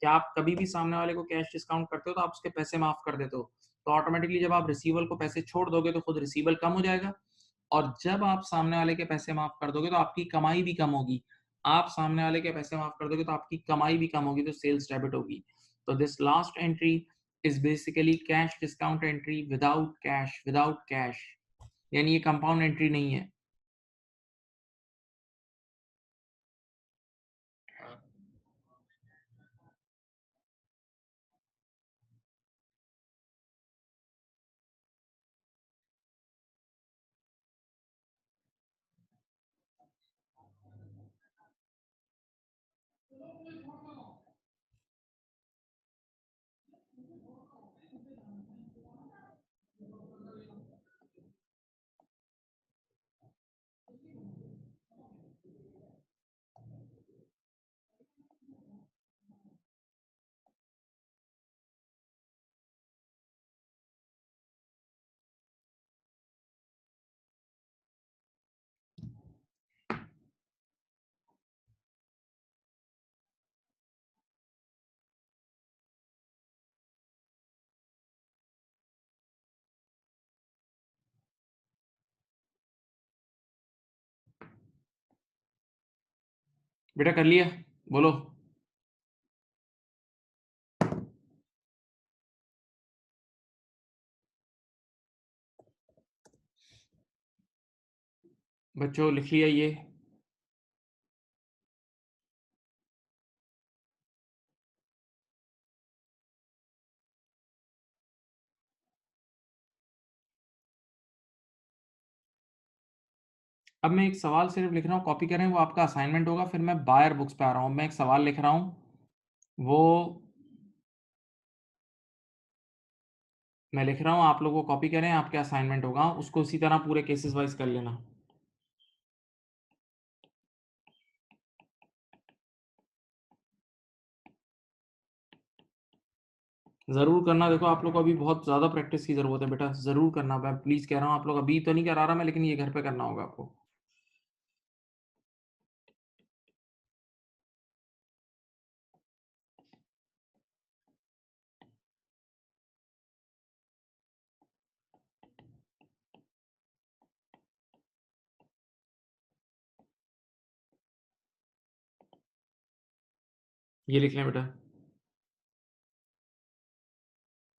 कि आप कभी भी सामने वाले को कैश डिस्काउंट करते हो तो आप उसके पैसे माफ कर देते हो, तो ऑटोमेटिकली जब आप रिसीवेबल को पैसे छोड़ दोगे तो खुद रिसीवेबल कम हो जाएगा, और जब आप सामने वाले के पैसे माफ कर दोगे तो आपकी कमाई भी कम होगी, आप सामने वाले के पैसे माफ कर दोगे तो आपकी कमाई भी कम होगी, तो सेल्स डेबिट होगी। तो this last entry is basically cash discount entry without cash, यानी ये कंपाउंड एंट्री नहीं है। बेटा कर लिया, बोलो। बच्चों लिख लिया ये। अब मैं एक सवाल सिर्फ लिख रहा हूँ, कॉपी करें, वो आपका असाइनमेंट होगा, फिर मैं बायर बुक्स पे आ रहा हूँ। मैं एक सवाल लिख रहा हूँ, वो मैं लिख रहा हूँ, आप लोग वो कॉपी करें, आपके असाइनमेंट होगा, उसको उसी तरह पूरे केसेस वाइज कर लेना। जरूर करना, देखो आप लोग को अभी बहुत ज्यादा प्रैक्टिस की जरूरत है बेटा, जरूर करना, मैं प्लीज कह रहा हूँ, आप लोग अभी तो नहीं करा रहा मैं, लेकिन ये घर पे करना होगा आपको। ये लिख लें बेटा,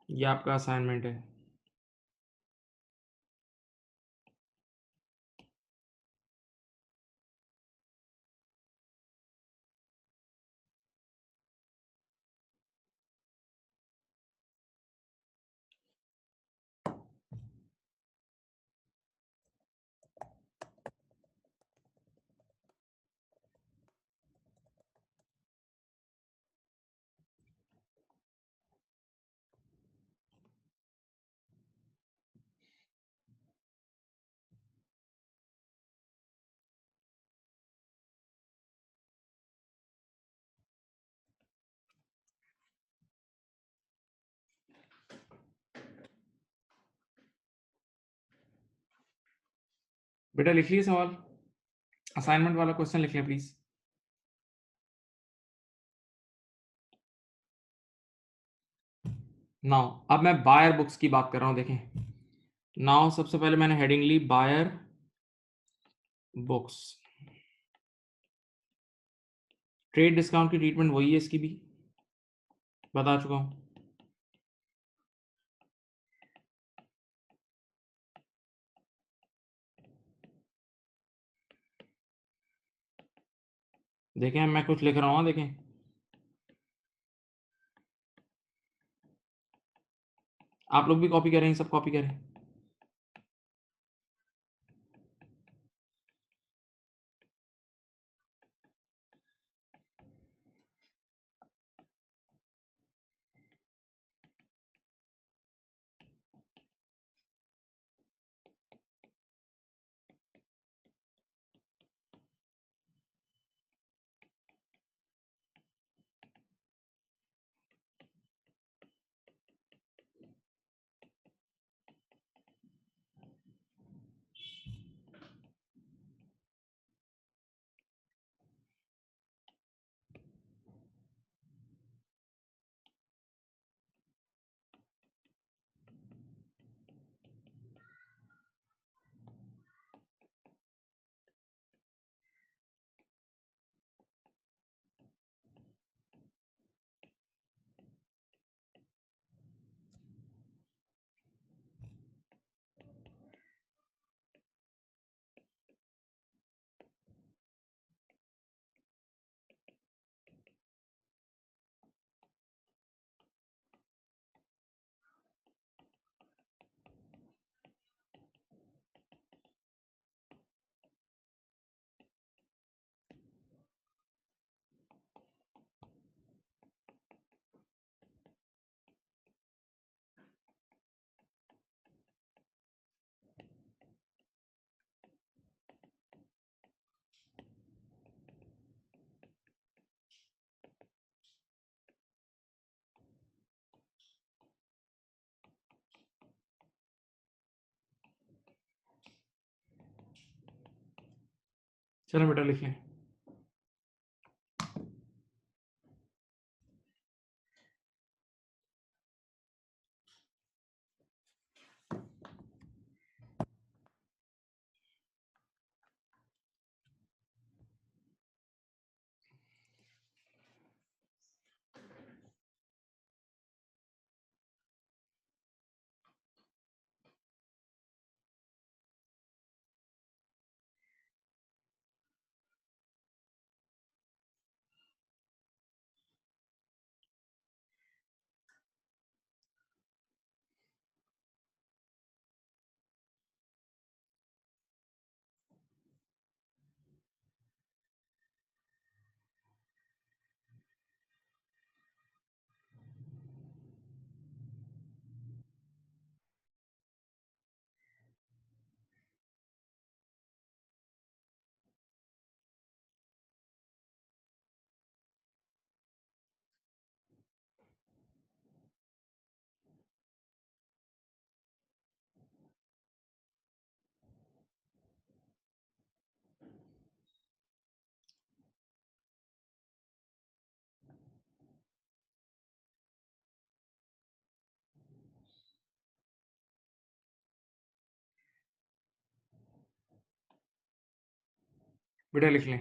ये आपका असाइनमेंट है। बेटा लिख लिए सवाल, असाइनमेंट वाला क्वेश्चन लिख लें प्लीज। नाउ अब मैं बायर बुक्स की बात कर रहा हूं, देखें। नाउ सबसे पहले मैंने हेडिंग ली बायर बुक्स। ट्रेड डिस्काउंट की ट्रीटमेंट वही है, इसकी भी बता चुका हूं। देखें मैं कुछ लिख रहा हूं, देखें। आप लोग भी कॉपी करें, सब कॉपी करें। चलो बेटा लिख लें। बेटा लिख लें।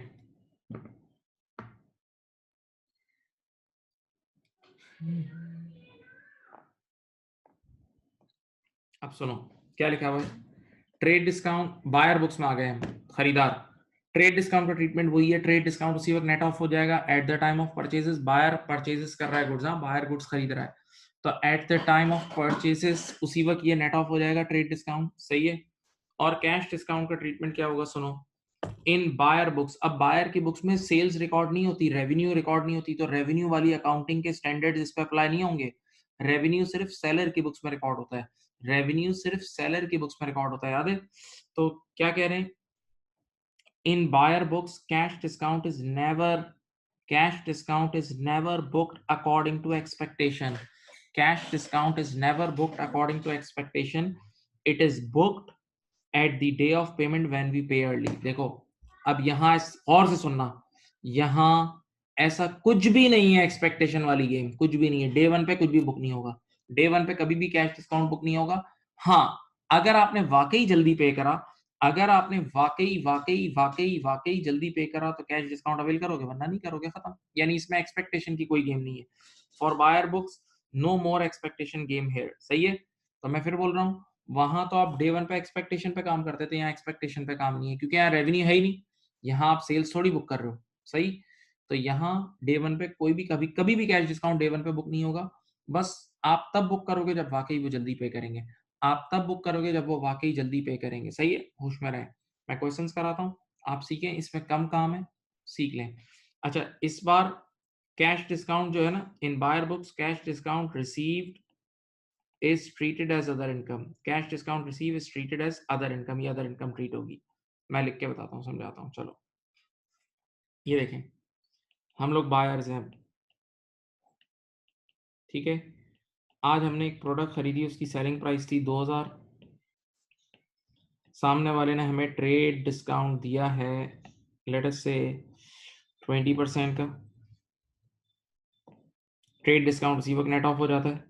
अब सुनो क्या लिखा हुआ है। ट्रेड डिस्काउंट बायर बुक्स में आ गए हम, खरीदार। ट्रेड डिस्काउंट का ट्रीटमेंट वही है, ट्रेड डिस्काउंट उसी वक्त नेट ऑफ हो जाएगा at the time of purchases. Buyer purchases कर रहा है गुड्स, हाँ बायर गुड्स खरीद रहा है, तो at the time of purchases उसी वक्त ये नेट ऑफ हो जाएगा ट्रेड डिस्काउंट, सही है। और कैश डिस्काउंट का ट्रीटमेंट क्या होगा, सुनो। इन बायर बुक्स, अब बायर की बुक्स में सेल्स रिकॉर्ड नहीं होती, रेवेन्यू रिकॉर्ड नहीं होती, तो रेवेन्यू वाली अकाउंटिंग के स्टैंडर्ड्स इस पे अप्लाई नहीं होंगे। रेवेन्यू सिर्फ सेलर की बुक्स में रिकॉर्ड होता है, रेवेन्यू सिर्फ सेलर की बुक्स में रिकॉर्ड होता है, याद है। तो क्या कह रहे हैं, in buyer books cash discount is never booked according to expectation. Cash discount is never booked according to expectation. It is booked at the day of payment when we pay early. देखो अब यहाँ और से सुनना, यहाँ ऐसा कुछ भी नहीं है एक्सपेक्टेशन वाली गेम, कुछ भी नहीं है। डे वन पे कुछ भी बुक नहीं होगा, डे 1 पे कभी भी कैश डिस्काउंट बुक नहीं होगा। हाँ, अगर आपने वाकई जल्दी पे करा, अगर आपने वाकई जल्दी पे करा तो कैश डिस्काउंट अवेल करोगे, वरना नहीं करोगे, खत्म। यानी इसमें एक्सपेक्टेशन की कोई गेम नहीं है। For buyer books no more expectation game here, सही है। तो मैं फिर बोल रहा हूँ, वहां तो आप डे 1 पे एक्सपेक्टेशन पे काम करते थे, यहाँ एक्सपेक्टेशन पे काम नहीं है, क्योंकि यहाँ रेवेन्यू है ही नहीं, यहाँ आप सेल्स थोड़ी बुक कर रहे हो, सही। तो यहाँ डे 1 पे कोई भी कभी भी कैश डिस्काउंट डे 1 पे बुक नहीं होगा। बस आप तब बुक करोगे जब वाकई वो जल्दी पे करेंगे, आप तब बुक करोगे जब वो वाकई जल्दी पे करेंगे, सही है। होश में रहें, मैं क्वेश्चंस कराता हूँ, आप सीखें, इसमें कम काम है, सीख लें। अच्छा, इस बार कैश डिस्काउंट जो है ना, in buyer books cash discount received is treated as other income, cash discount receive is treated as other income, ये other income treat होगी। मैं लिख के बताता हूँ, समझाता हूँ। चलो ये देखें, हम लोग बायर्स हैं, ठीक है। आज हमने एक प्रोडक्ट खरीदी, उसकी सेलिंग प्राइस थी 2000, सामने वाले ने हमें ट्रेड डिस्काउंट दिया है लेट अस से 20% का। ट्रेड डिस्काउंट उसी वक्त नेट ऑफ हो जाता है,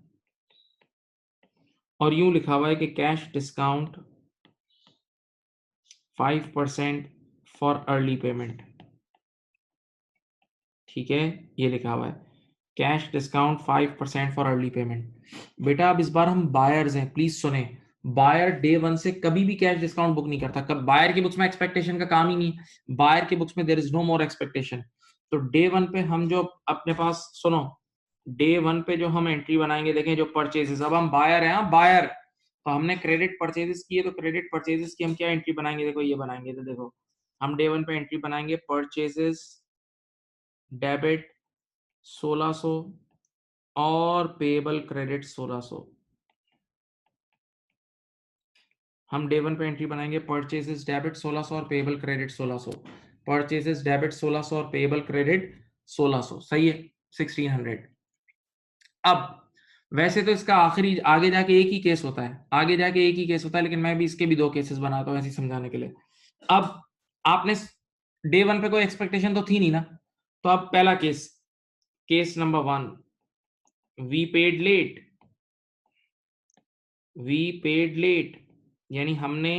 और यूं लिखा हुआ है कि cash discount 5% for early payment, ठीक है। ये लिखा हुआ है cash discount 5% for early payment. बेटा अब इस बार हम बायर्स हैं, प्लीज सुने, बायर डे 1 से कभी भी कैश डिस्काउंट बुक नहीं करता। कब बायर की बुक्स में एक्सपेक्टेशन का काम ही नहीं, बायर की बुक्स में there is no more expectation. तो डे 1 पे हम जो अपने पास, सुनो, डे 1 पे जो हम एंट्री बनाएंगे, देखें जो परचेजेस, अब हम बायर हैं, बायर, तो हमने क्रेडिट परचेजेस किए, तो क्रेडिट परचेजेस की हम क्या एंट्री बनाएंगे, देखो ये बनाएंगे, तो देखो हम डे 1 पे एंट्री बनाएंगे परचेजेस डेबिट 1600 और पेबल क्रेडिट 1600। हम डे 1 पे एंट्री बनाएंगे परचेजेस डेबिट 1600 और पेबल क्रेडिट 1600, परचेजेस डेबिट 1600 और पेबल क्रेडिट 1600, सही है, 1600। अब वैसे तो इसका आखिरी आगे जाके एक ही केस होता है, आगे जाके एक ही केस होता है, लेकिन मैं भी इसके भी दो केसेस बनाता हूँ ऐसे समझाने के लिए। अब आपने डे 1 पे कोई एक्सपेक्टेशन तो थी नहीं ना, तो अब पहला case, case number 1, we paid late, we paid late, यानी हमने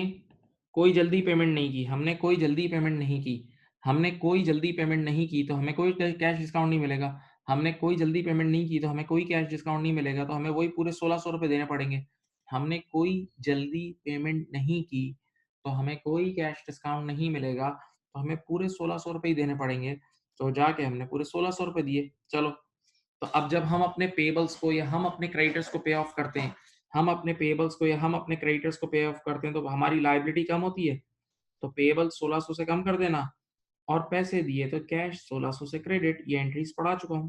कोई जल्दी पेमेंट नहीं की, हमने कोई जल्दी पेमेंट नहीं की, हमने कोई जल्दी पेमेंट नहीं की, तो हमें कोई कैश डिस्काउंट नहीं मिलेगा। हमने कोई जल्दी पेमेंट नहीं की तो हमें कोई कैश डिस्काउंट नहीं मिलेगा, तो हमें वही पूरे 1600 रुपये देने पड़ेंगे। हमने कोई जल्दी पेमेंट नहीं की तो हमें कोई कैश डिस्काउंट नहीं मिलेगा, तो हमें पूरे 1600 रुपये ही देने पड़ेंगे। तो जाके हमने पूरे 1600 रुपये दिए। चलो, तो अब जब हम अपने पेबल्स को या हम अपने क्रेडिटर्स को पे ऑफ करते हैं, हम अपने पेबल्स को या हम अपने क्रेडिटर्स को पे ऑफ करते हैं, तो हमारी लायबिलिटी कम होती है, तो पेबल 1600 से कम कर देना, और पैसे दिए तो कैश 1600 से क्रेडिट। ये एंट्रीज पढ़ा चुका हूं,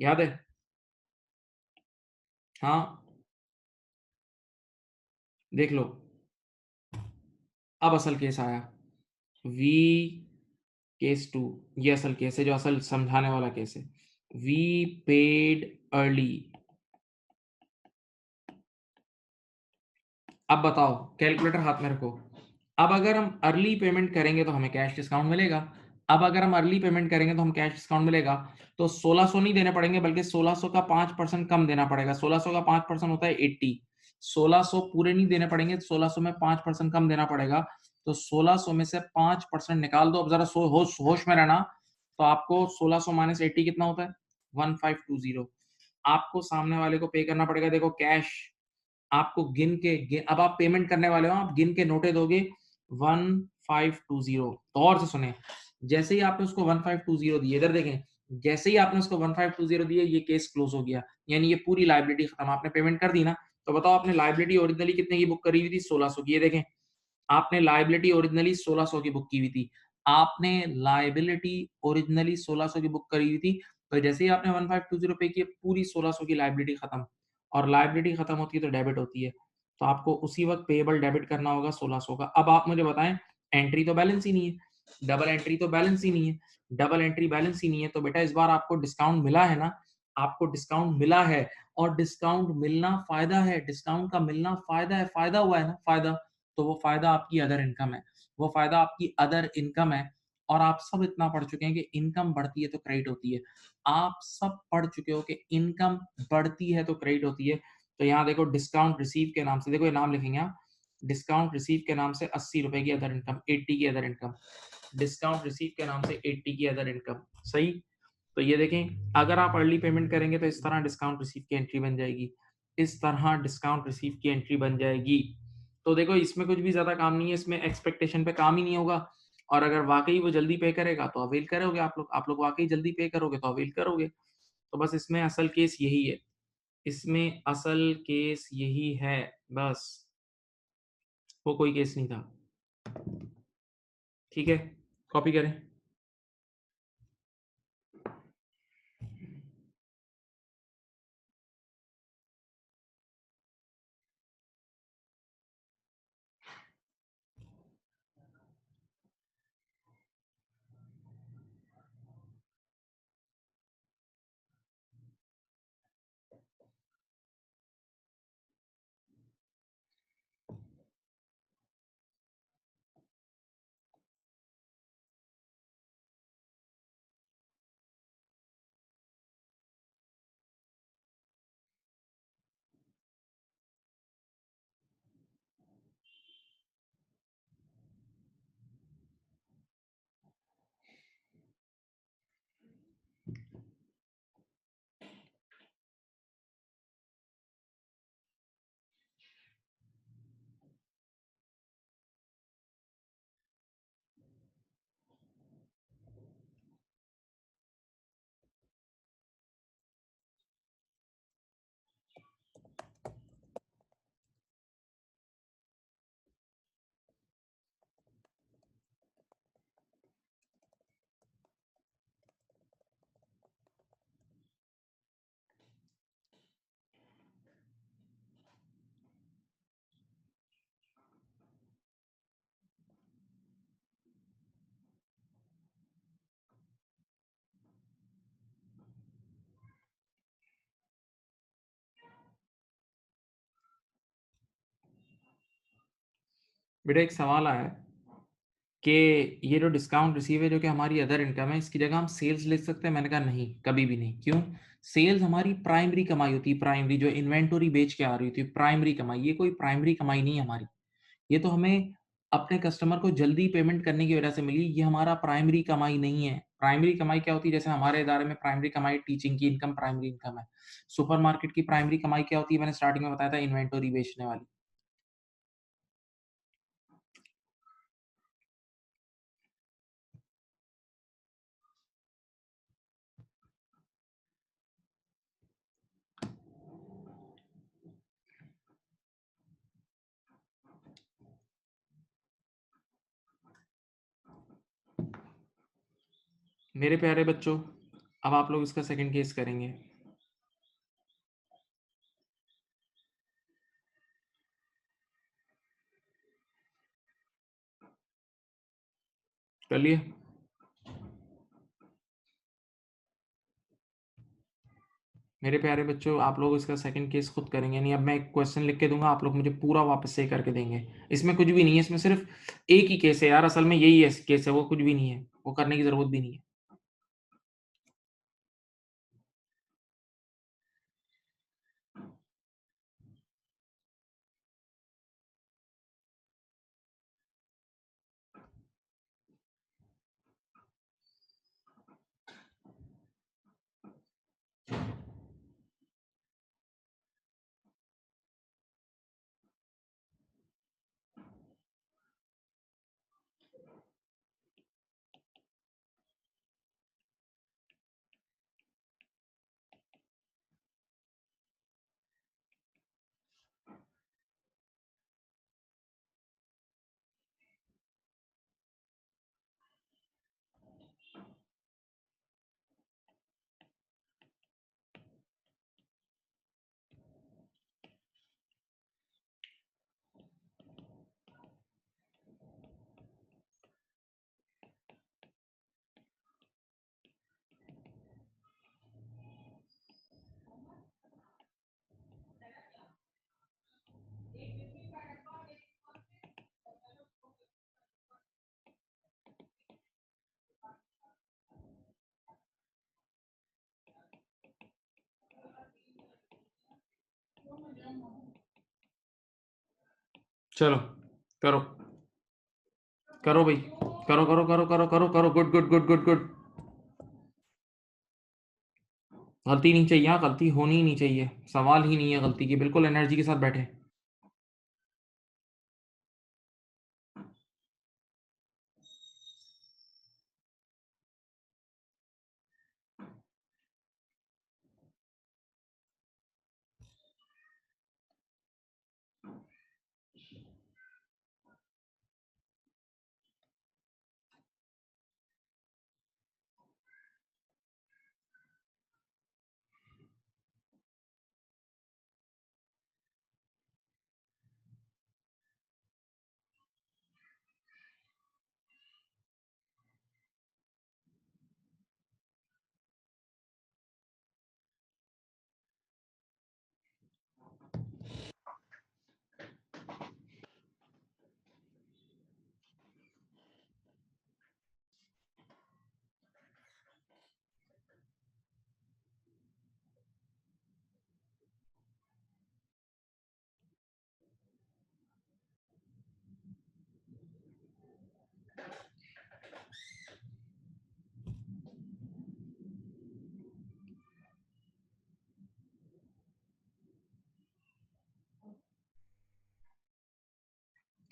याद है? हाँ, देख लो, अब असल केस आया, वी केस 2, ये असल केस है, जो असल समझाने वाला केस है। We paid early. अब बताओ, कैलकुलेटर हाथ में रखो, अब अगर हम अर्ली पेमेंट करेंगे तो हमें कैश डिस्काउंट मिलेगा। अब अगर हम अर्ली पेमेंट करेंगे तो हम कैश डिस्काउंट मिलेगा, तो 1600 नहीं देने पड़ेंगे, बल्कि 1600 का 5% कम देना पड़ेगा। 1600 का 5% होता है 80, 1600 पूरे नहीं देने पड़ेंगे, 1600 में 5% कम देना पड़ेगा। तो 1600 में से 5% निकाल दो, अब जरा होश में रहना। तो आपको 1600 माइनस 80 कितना होता है? 1520। आपको सामने वाले को पे करना पड़ेगा, देखो कैश, आपको अब आप पेमेंट करने वाले हो, आप गिन के नोटे दोगे 1520। तो और से सुने, जैसे ही आपने उसको 1520 दिए, इधर देखें, जैसे ही आपने उसको 1520 दिए, ये केस क्लोज हो गया, यानी ये पूरी लाइबिलिटी खत्म। आपने पेमेंट कर दी ना, तो बताओ आपने लाइबिलिटी ओरिजिनली कितने की बुक करी हुई थी? 1600 की। ये देखें, आपने लाइबिलिटी ओरिजिनली 1600 की बुक की हुई थी, आपने लाइबिलिटी ओरिजिनली 1600 की बुक करी हुई थी। तो जैसे ही आपने 1520 पे की, पूरी 1600 की लाइबिलिटी खत्म, और लाइबिलिटी खत्म होती है तो डेबिट होती है, तो आपको उसी वक्त पेएबल डेबिट करना होगा 1600 का। अब आप मुझे बताएं, एंट्री तो बैलेंस ही नहीं है, डबल एंट्री तो बैलेंस ही नहीं है, डबल एंट्री बैलेंस ही नहीं है, तो बेटा इस बार आपको डिस्काउंट मिला है ना, आपको डिस्काउंट मिला है, और डिस्काउंट मिलना फायदा है, डिस्काउंट का मिलना फायदा है, फायदा हुआ है ना, फायदा। तो वो फायदा आपकी अदर इनकम है, वो फायदा आपकी अदर इनकम है। और आप सब इतना पढ़ चुके हैं कि इनकम बढ़ती है तो क्रेडिट होती है। आप सब पढ़ चुके हो कि इनकम बढ़ती है तो क्रेडिट होती है। तो यहाँ देखो डिस्काउंट रिसीव के नाम से, देखो ये नाम लिखेंगे आप, डिस्काउंट रिसीव के नाम से 80 रुपए की अदर इनकम, 80 की अदर इनकम, डिस्काउंट रिसीव के नाम से 80 की अदर इनकम। सही। तो ये देखें, अगर आप अर्ली पेमेंट करेंगे तो इस तरह डिस्काउंट रिसीव की एंट्री बन जाएगी, इस तरह डिस्काउंट रिसीव की एंट्री बन जाएगी। तो देखो इसमें कुछ भी ज्यादा काम नहीं है, इसमें एक्सपेक्टेशन पे काम ही नहीं होगा। और अगर वाकई वो जल्दी पे करेगा तो अवेल करोगे आप लोग वाकई जल्दी पे करोगे तो अवेल करोगे। तो बस इसमें असल केस यही है, इसमें असल केस यही है, बस वो कोई केस नहीं था। ठीक है, कॉपी करें। बेटा एक सवाल आया है कि ये जो डिस्काउंट रिसीव है जो कि हमारी अदर इनकम है, इसकी जगह हम सेल्स लिख सकते हैं। मैंने कहा नहीं, कभी भी नहीं। क्यों? सेल्स हमारी प्राइमरी कमाई होती है, प्राइमरी जो इन्वेंटरी बेच के आ रही होती है, प्राइमरी कमाई। ये कोई प्राइमरी कमाई नहीं है हमारी, ये तो हमें अपने कस्टमर को जल्दी पेमेंट करने की वजह से मिली, ये हमारा प्राइमरी कमाई नहीं है। प्राइमरी कमाई क्या होती है? जैसे हमारे इदारे में प्राइमरी कमाई टीचिंग की इनकम प्राइमरी इनकम है। सुपरमार्केट की प्राइमरी कमाई क्या होती है? मैंने स्टार्टिंग में बताया था, इन्वेंटरी बेचने वाली। मेरे प्यारे बच्चों, अब आप लोग इसका सेकंड केस करेंगे। कर लिए? मेरे प्यारे बच्चों, आप लोग इसका सेकंड केस खुद करेंगे। नहीं, अब मैं एक क्वेश्चन लिख के दूंगा, आप लोग मुझे पूरा वापस से करके देंगे। इसमें कुछ भी नहीं है, इसमें सिर्फ एक ही केस है यार, असल में यही है केस है, वो कुछ भी नहीं है, वो करने की जरूरत भी नहीं है। चलो करो करो भाई, करो करो करो करो करो करो, good good good good good. गलती नहीं चाहिए, यहाँ गलती होनी ही नहीं चाहिए, सवाल ही नहीं है गलती की, बिल्कुल एनर्जी के साथ बैठे।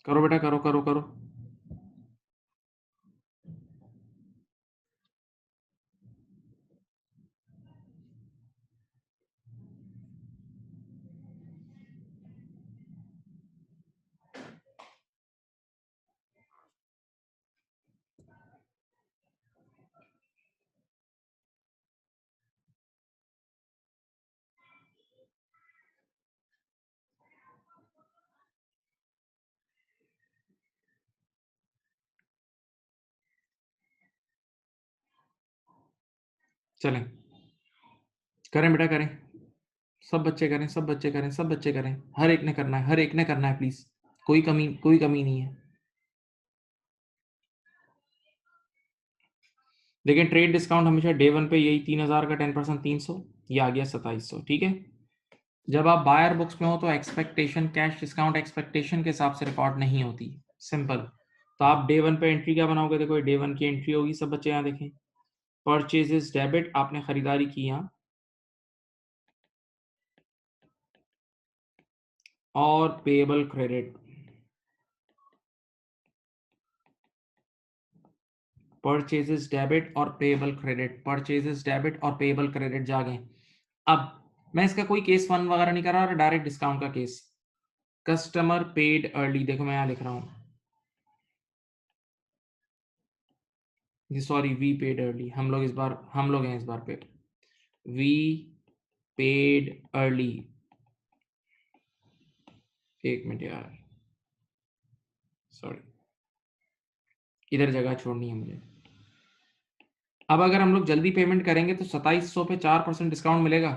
करो बेटा, करो करो करो। चलें, करें बेटा करें, सब बच्चे करें, सब बच्चे करें, सब बच्चे करें, हर एक ने करना है, हर एक ने करना है प्लीज, कोई कमी नहीं है। देखिए ट्रेड डिस्काउंट हमेशा डे वन पे यही 3000 का 10%, 300, ये आ गया 2700, ठीक है। जब आप बायर बुक्स में हो तो एक्सपेक्टेशन कैश डिस्काउंट एक्सपेक्टेशन के हिसाब से रिकॉर्ड नहीं होती, सिंपल। तो आप डे वन पे एंट्री क्या बनाओगे, देखो डे वन की एंट्री होगी, सब बच्चे यहाँ देखें, परचेजेस डेबिट, आपने खरीदारी की यहाँ, और पेएबल क्रेडिट, परचेजेस डेबिट और पेएबल क्रेडिट, परचेजेस डेबिट और पेएबल क्रेडिट जागे। अब मैं इसका कोई केस वन वगैरह नहीं कर रहा, डायरेक्ट डिस्काउंट का केस, कस्टमर पेड अर्ली, देखो मैं यहाँ लिख रहा हूँ, सॉरी वी पेड अर्ली, हम लोग हैं इस बार पे, वी पेड अर्ली, एक मिनट यार, सॉरी, इधर जगह छोड़नी है मुझे। अब अगर हम लोग जल्दी पेमेंट करेंगे तो 2700 पे 4% डिस्काउंट मिलेगा।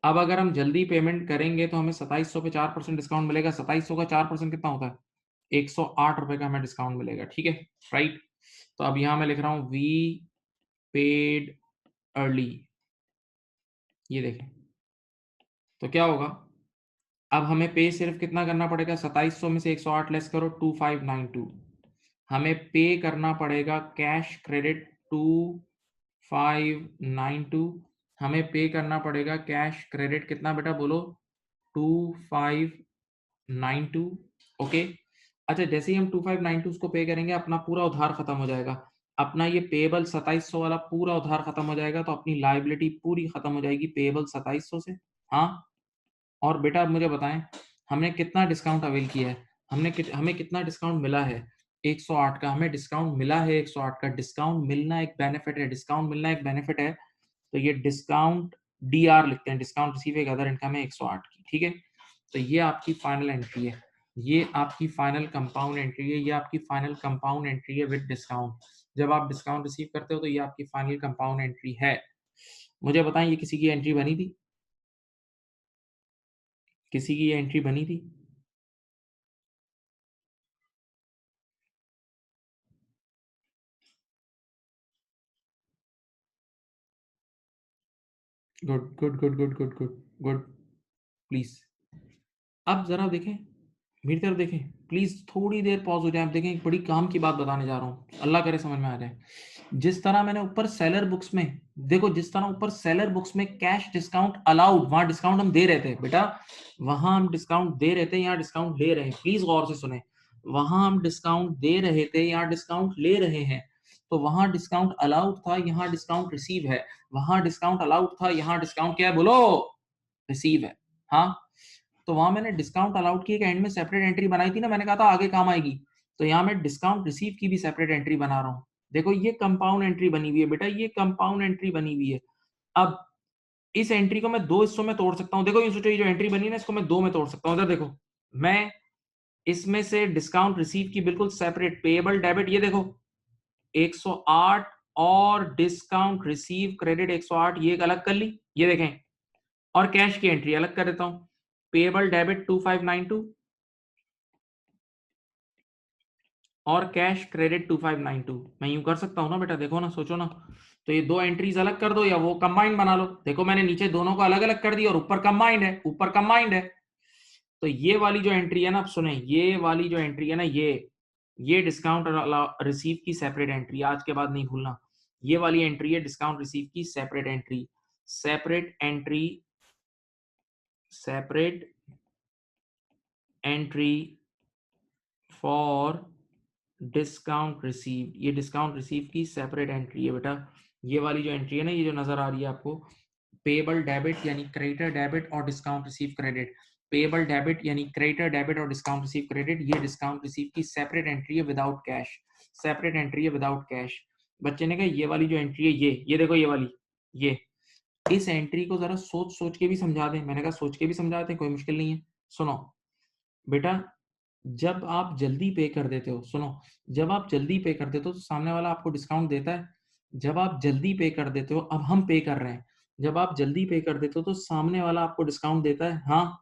अब अगर हम जल्दी पेमेंट करेंगे तो हमें 2700 पे 4% डिस्काउंट मिलेगा। 2700 का 4% कितना होता है, 108 रुपए का हमें डिस्काउंट मिलेगा, ठीक है, राइट। तो अब यहाँ मैं लिख रहा हूँ वी पेड अर्ली, ये देखें, तो क्या होगा, अब हमें पे सिर्फ कितना करना पड़ेगा, 2700 में से 108 लेस करो, 2592, हमें पे करना पड़ेगा कैश क्रेडिट 2592, हमें पे करना पड़ेगा कैश क्रेडिट कितना बेटा बोलो, 2592, ओके। अच्छा, जैसे ही हम 2592 उसको पे करेंगे अपना पूरा उधार खत्म हो जाएगा, अपना ये पेबल 2700 वाला पूरा उधार खत्म हो जाएगा, तो अपनी लाइबिलिटी पूरी खत्म हो जाएगी पेबल 2700 से। हाँ, और बेटा अब मुझे बताएं, हमने कितना डिस्काउंट अवेल किया है, हमें कितना डिस्काउंट मिला है, 108 का हमें डिस्काउंट मिला है, 108 का डिस्काउंट मिलना एक बेनिफिट है, डिस्काउंट मिलना एक बेनिफिट है, तो ये डिस्काउंट डीआर लिखते हैं, डिस्काउंट रिसीव अदर इनकम है 108 की, ठीक है। तो ये आपकी फाइनल एंट्री है, ये आपकी फाइनल कंपाउंड एंट्री है, ये आपकी फाइनल कंपाउंड एंट्री है विद डिस्काउंट। जब आप डिस्काउंट रिसीव करते हो तो ये आपकी फाइनल कंपाउंड एंट्री है। मुझे बताएं ये किसी की एंट्री बनी थी, किसी की ये एंट्री बनी थी? Good good good good good good good, please अब जरा देखें, मेरी तरफ देखें प्लीज, थोड़ी देर पॉज हो जाए। आप देखें, एक बड़ी काम की बात बताने जा रहा हूँ, अल्लाह करे समझ में आ जाए। जिस तरह मैंने ऊपर सेलर बुक्स में देखो, जिस तरह ऊपर सेलर बुक्स में कैश डिस्काउंट अलाउड, वहां डिस्काउंट हम दे रहे थे बेटा, वहां हम डिस्काउंट दे रहे थे, यहाँ डिस्काउंट ले रहे हैं। प्लीज गौर से सुने, वहां हम डिस्काउंट दे रहे थे, यहाँ डिस्काउंट ले रहे हैं। तो वहां डिस्काउंट अलाउड था, यहाँ डिस्काउंट रिसीव है। वहां डिस्काउंट अलाउड था, यहाँ डिस्काउंट क्या है बोलो, रिसीव है। हाँ, तो वहां मैंने डिस्काउंट अलाउड की एक एंड में सेपरेट एंट्री बनाई थी ना, मैंने कहा था आगे काम आएगी। तो यहाँ मैं डिस्काउंट रिसीव की भी सेपरेट एंट्री बना रहा हूँ। देखो ये कंपाउंड एंट्री बनी हुई है बेटा, ये कंपाउंड एंट्री बनी हुई है। अब इस एंट्री को मैं दो हिस्सों में तोड़ सकता हूँ। देखो ये सोचो, ये जो एंट्री बनी है ना, इसको मैं दो में तोड़ सकता हूँ। इधर देखो, मैं इसमें से डिस्काउंट रिसीव की बिल्कुल सेपरेट पेएबल डेबिट, ये देखो 108, और डिस्काउंट रिसीव क्रेडिट 108, ये एक अलग कर ली, ये देखें। और कैश की एंट्री अलग कर देता हूँ, पेएबल डेबिट 2592 और कैश क्रेडिट 2592। मैं यूं कर सकता हूं ना बेटा, देखो ना, सोचो ना। तो ये दो एंट्रीज अलग कर दो या वो कंबाइंड बना लो। देखो मैंने नीचे दोनों को अलग अलग कर दिया और ऊपर कंबाइंड है, ऊपर कंबाइंड है। तो ये वाली जो एंट्री है ना, आप सुने, ये वाली जो एंट्री है ना, ये डिस्काउंट रिसीव की सेपरेट एंट्री, आज के बाद नहीं भूलना। ये वाली एंट्री है डिस्काउंट रिसीव की separate entry, separate entry, separate entry for discount receive. ये डिस्काउंट रिसीव की सेपरेट एंट्री है बेटा। ये वाली जो एंट्री है ना, ये जो नजर आ रही है आपको, पेएबल डेबिट यानी क्रेडिटर डेबिट और discount receive credit, payable debit यानी क्रेडिटर डेबिट और डिस्काउंट रिसीव क्रेडिट, ये डिस्काउंट रिसीव की सेपरेट एंट्री है विदाउट कैश, सेपरेट एंट्री है विदाउट कैश। बच्चे ने कहा ये वाली जो एंट्री है, ये देखो, ये वाली, ये इस एंट्री को जरा सोच सोच के भी समझा दें। मैंने कहा सोच के भी समझाते हैं, कोई मुश्किल नहीं है। सुनो बेटा, जब आप जल्दी पे कर देते हो, सुनो, जब आप जल्दी पे कर देते हो तो सामने वाला आपको डिस्काउंट देता है। जब आप जल्दी पे कर देते हो, अब हम पे कर रहे हैं, जब आप जल्दी पे कर देते हो तो सामने वाला आपको डिस्काउंट देता है। हाँ,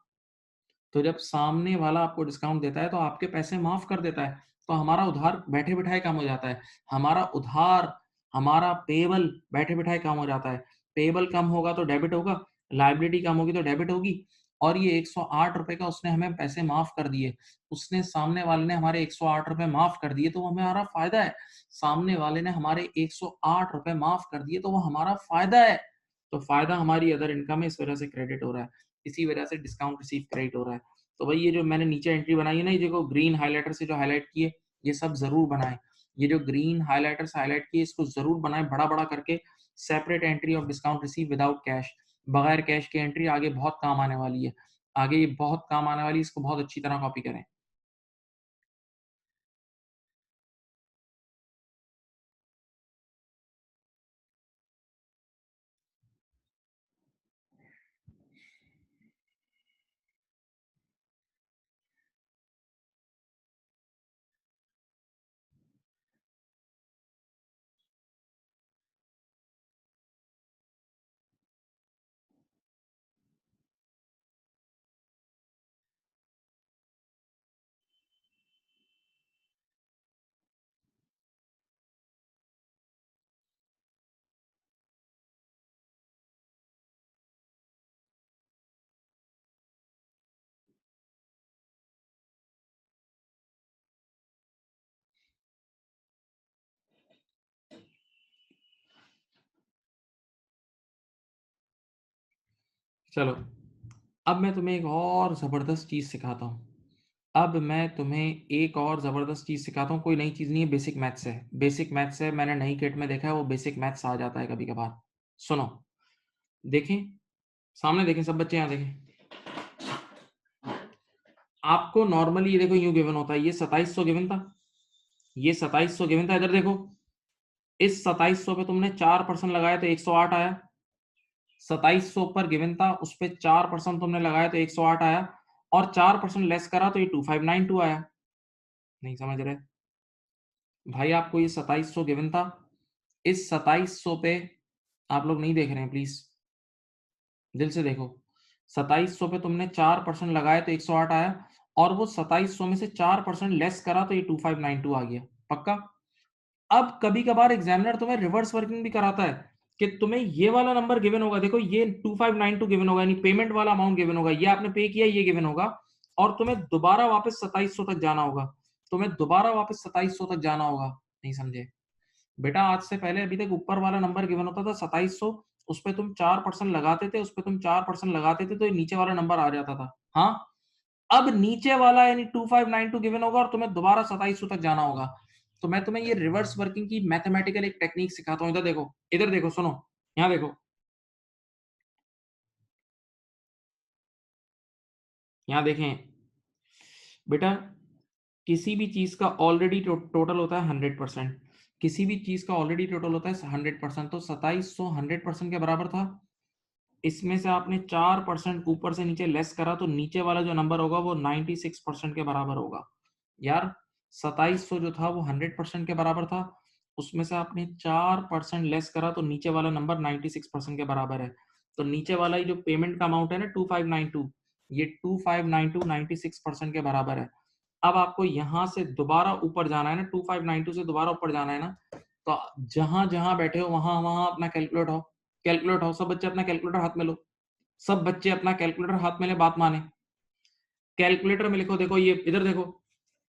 तो जब सामने वाला आपको डिस्काउंट देता है तो आपके पैसे माफ कर देता है। तो हमारा उधार बैठे बिठाए कम हो जाता है, हमारा उधार, हमारा पेबल बैठे बिठाए कम हो जाता है। पेबल कम होगा तो डेबिट होगा, लाइबिलिटी कम होगी तो डेबिट होगी। और ये 108 रुपए का उसने हमें पैसे माफ कर दिए, उसने, सामने वाले ने हमारे 108 रुपए माफ कर दिए, तो वो हमारा फायदा है। सामने वाले ने हमारे 108 रुपए माफ कर दिए तो वो हमारा फायदा है। तो फायदा हमारी अदर इनकम है, इस वजह से क्रेडिट हो रहा है, इसी वजह से डिस्काउंट रिसीव क्रेडिट हो रहा है। तो भाई ये जो मैंने नीचे एंट्री बनाई है ना, ये देखो ग्रीन हाइलाइटर से जो हाईलाइट किए, ये सब जरूर बनाएं। ये जो ग्रीन हाइलाइटर से हाईलाइट किए, इसको जरूर बनाएं बड़ा बड़ा करके। Separate entry of discount receive without cash, बगैर कैश की एंट्री आगे बहुत काम आने वाली है, आगे ये बहुत काम आने वाली है, इसको बहुत अच्छी तरह कॉपी करें। चलो, अब मैं तुम्हें एक और जबरदस्त चीज सिखाता हूँ। अब मैं तुम्हें एक और जबरदस्त चीज सिखाता हूँ, कोई नई चीज नहीं है, बेसिक मैथ्स है, बेसिक मैथ्स है। मैंने नई किट में देखा है, वो बेसिक मैथ्स आ जाता है कभी कभार। सुनो, देखें, सामने देखें, सब बच्चे यहाँ देखें। आपको नॉर्मली ये देखो यूं गिवन होता है, ये 2700 गिवन था, ये 2700 गिवन था। इधर देखो, इस 2700 पे तुमने 4% लगाया तो 108 आया। 2700 पर गिवन था, उस पे 4% तुमने लगाया तो 108 आया, और 4% लेस करा तो ये 2592 आया। नहीं समझ रहे भाई, आपको ये 2700 गिवन था, इस 2700 पे आप लोग नहीं देख रहे हैं प्लीज, दिल से देखो। 2700 पे तुमने 4% लगाया तो 108 आया, और वो 2700 में से 4% लेस करा तो ये 2592 आ गया। पक्का? अब कभी कभार एग्जामिनर तुम्हें रिवर्स वर्किंग भी कराता है कि तुम्हें ये वाला नंबर गिवन होगा, देखो ये 2592 गिवन होगा, यानी पेमेंट वाला अमाउंट गिवन होगा, ये आपने पे किया, ये गिवन होगा, और तुम्हें दोबारा वापस 2700 तक जाना होगा, तुम्हें दोबारा वापस 2700 तक जाना होगा। नहीं समझे बेटा? आज से पहले अभी तक ऊपर वाला नंबर गिवन होता था 2700, उस पर तुम 4% लगाते थे, उस पर तुम 4% लगाते थे, तो ये नीचे वाला नंबर आ जाता था। हाँ, अब नीचे वाला यानी 2592 गिवन होगा और तुम्हें दोबारा 2700 तक जाना होगा। तो मैं तुम्हें ये रिवर्स वर्किंग की मैथमेटिकल एक टेक्निक सिखाता हूँ। इधर देखो, सुनो, यहाँ देखो, यहाँ देखें बेटा, किसी भी चीज का ऑलरेडी टोटल होता है 100%, किसी भी चीज का ऑलरेडी टोटल होता है 100%। तो 2700 100% के बराबर था, इसमें से आपने 4% ऊपर से नीचे लेस करा, तो नीचे वाला जो नंबर होगा वो 96% के बराबर होगा। यार 2700 जो था वो 100% के बराबर था, उसमें से आपने 4% लेस करा, तो नीचे वाला नंबर 96% के बराबर है। तो नीचे वाला ही जो पेमेंट का अमाउंट है ना 2592, ये 2592 96% के बराबर है। अब आपको यहां से दोबारा ऊपर जाना है ना, 2592 से दोबारा ऊपर जाना है ना, तो जहां जहां बैठे हो वहां वहां अपना कैलकुलेट हो। सब बच्चे अपना कैलकुलेटर हाथ में लो, सब बच्चे अपना कैलकुलेटर हाथ में ले, बात माने। कैलकुलेटर में लिखो, देखो ये इधर देखो,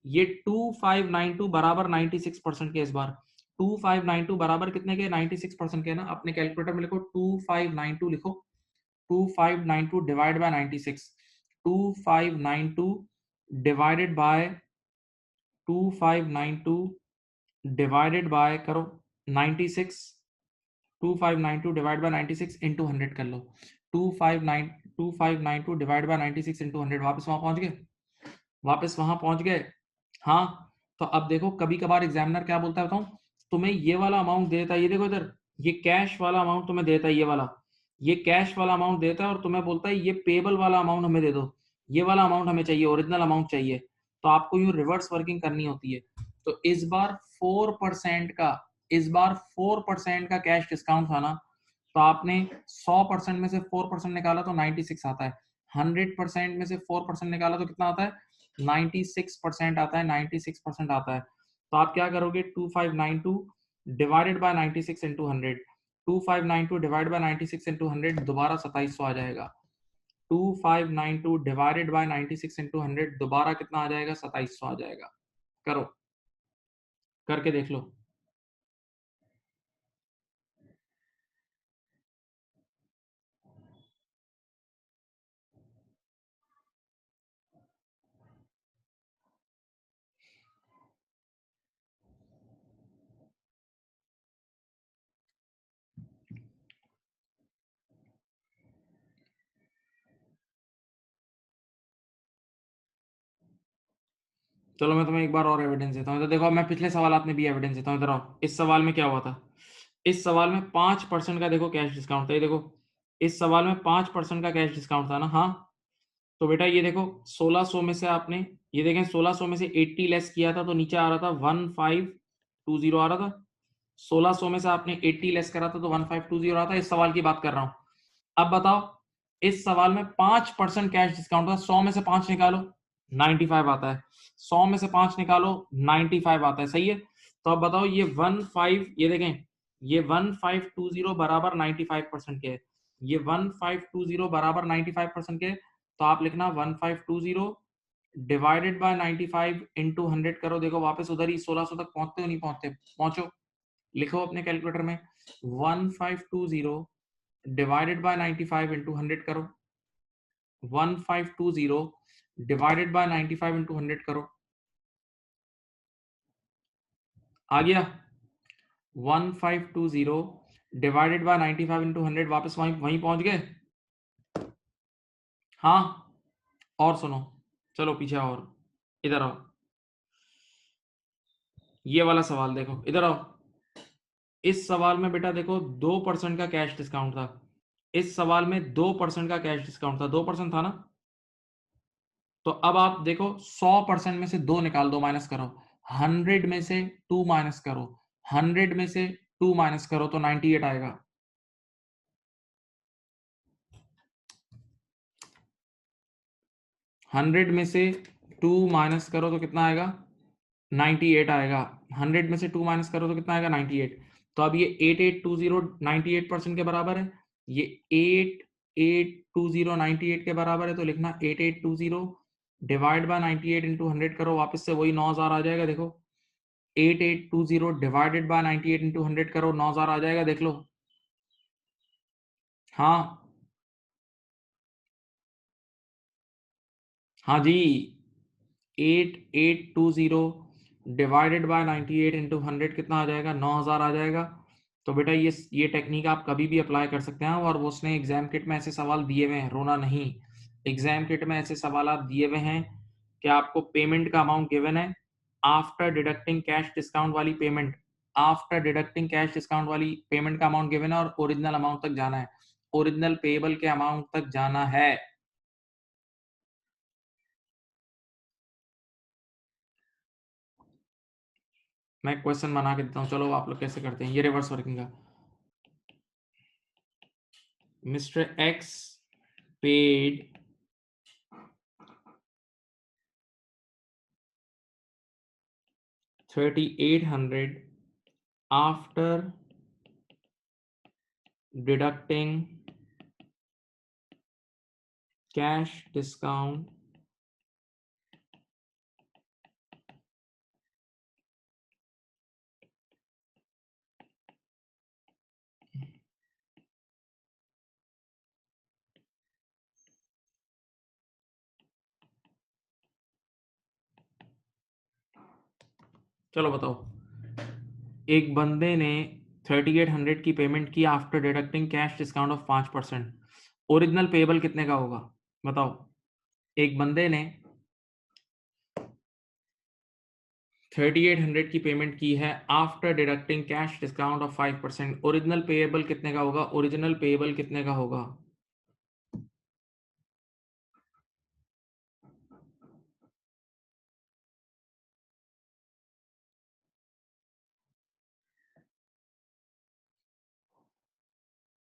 ये 2592 बराबर 96% के, इस बार 2592 बराबर कितने के? 96% के ना। अपने कैलकुलेटर में लिखो 2592, लिखो 2592 divide by 96, 2592 divided by 2592 divided by करो 96, 2592 डिवाइड बाय 96 इंटू 100 कर लो। 2592 डिवाइड बाय 96 इंटू 100, वापस वहां पहुंच गए, वापस वहां पहुंच गए। हाँ, तो अब देखो, कभी कभार एग्जामिनर क्या बोलता है बताऊं, तुम्हें ये वाला अमाउंट देता है, ये देखो इधर, ये कैश वाला अमाउंट तुम्हें देता है, ये कैश वाला अमाउंट देता है, और तुम्हें बोलता है ये पेबल वाला अमाउंट हमें दे दो, ये वाला अमाउंट हमें चाहिए, ओरिजिनल अमाउंट चाहिए। तो आपको यूं रिवर्स वर्किंग करनी होती है। तो इस बार 4% का, इस बार 4% का कैश डिस्काउंट था ना, तो आपने 100% में से 4% निकाला तो 96 आता है, 100% में से 4% निकाला तो कितना आता है? 96% आता है, 96% आता है। तो आप क्या करोगे? 2592 divided by 96 into 100, 2592 divide by 96 into 100, दोबारा 2700 आ जाएगा। 2592 डिवाइडेड बाय 96 इंटू 100, दोबारा कितना आ जाएगा? 2700 आ जाएगा। करो, करके देख लो। चलो मैं तुम्हें एक बार और एविडेंस देता हूँ। तो देखो, मैं पिछले सवाल में भी एविडेंस देता हूँ। इधर आओ, इस सवाल में क्या हुआ था? इस सवाल में 5% का देखो कैश डिस्काउंट था। ये देखो, इस सवाल में 5% का कैश डिस्काउंट था ना। हाँ, तो बेटा ये देखो, 1600 में से आपने, ये देखें, 1600 में से 80 लेस किया था तो नीचे आ रहा था 1520 आ रहा था। 1600 में से आपने 80 लेस करा था तो 1520 आ रहा था। इस सवाल की बात कर रहा हूं। अब बताओ, इस सवाल में 5% कैश डिस्काउंट था, 100 में से 5 निकालो 95 आता है, 100 में से 5 निकालो 95 आता है, सही है। तो अब बताओ, ये 15, ये देखें, ये 1520 बराबर 95% के है, ये 1520 बराबर 95% के है। तो आप लिखना 1520 डिवाइडेड बाय 95 इंटू 100 करो। देखो वापस उधर ही 1600 तक पहुंचते हो, नहीं पहुंचते? पहुंचो, लिखो अपने कैलकुलेटर में 1520 डिवाइडेड बाय 95 इंटू 100 करो, 1520 डिवाइडेड बाय 95 इंटू 100 करो, आ गया? 1520 डिवाइडेड बाय 95 इंटू 100, वापस वहीं वहीं पहुंच गए। हाँ, और सुनो, चलो पीछे और, इधर आओ, ये वाला सवाल देखो, इधर आओ। इस सवाल में बेटा देखो 2% का कैश डिस्काउंट था, इस सवाल में 2% का कैश डिस्काउंट था, 2% था ना। तो अब आप देखो, 100% में से 2 निकाल दो, माइनस करो, 100 में से 2 माइनस करो, 100 में से 2 माइनस करो तो 98 आएगा। हंड्रेड में से 2 माइनस करो तो कितना आएगा? 98 आएगा। 100 में से 2 माइनस करो तो कितना आएगा? 98। तो अब ये 8820 98% के बराबर है, ये 8820 98 के बराबर है, तो लिखना 8820 डिवाइड बाय 98 इंटू 100 करो, वापस से वही 9000 आ जाएगा। देखो 8820 डिवाइडेड बाय 98 इंटू 100 करो, 9000 आ जाएगा, देख लो। हाँ हाँ जी, 8820 डिवाइडेड बाय 98 इंटू 100 कितना आ जाएगा, 9000 आ जाएगा। तो बेटा ये टेक्निक आप कभी भी अप्लाई कर सकते हैं, और वो उसने एग्जाम किट में ऐसे सवाल दिए हुए हैं, रोना नहीं। एग्जाम किट में ऐसे सवाल दिए हुए हैं कि आपको पेमेंट का अमाउंट गिवन है, आफ्टर डिडक्टिंग कैश डिस्काउंट वाली payment, after deducting cash discount वाली पेमेंट का अमाउंट गिवन है, और ओरिजिनल अमाउंट तक जाना है, ओरिजिनल पेएबल के अमाउंट तक जाना है। मैं क्वेश्चन बना के देता हूँ, चलो आप लोग कैसे करते हैं, ये रिवर्स वर्किंग का। Mister x paid $3,800 after deducting cash discount चलो बताओ, एक बंदे ने 3800 की पेमेंट की after deducting cash discount of 5%, original payable कितने का होगा बताओ। एक बंदे ने 3800 की पेमेंट की है after deducting cash discount of 5%, original payable कितने का होगा, ओरिजिनल पेएबल कितने का होगा।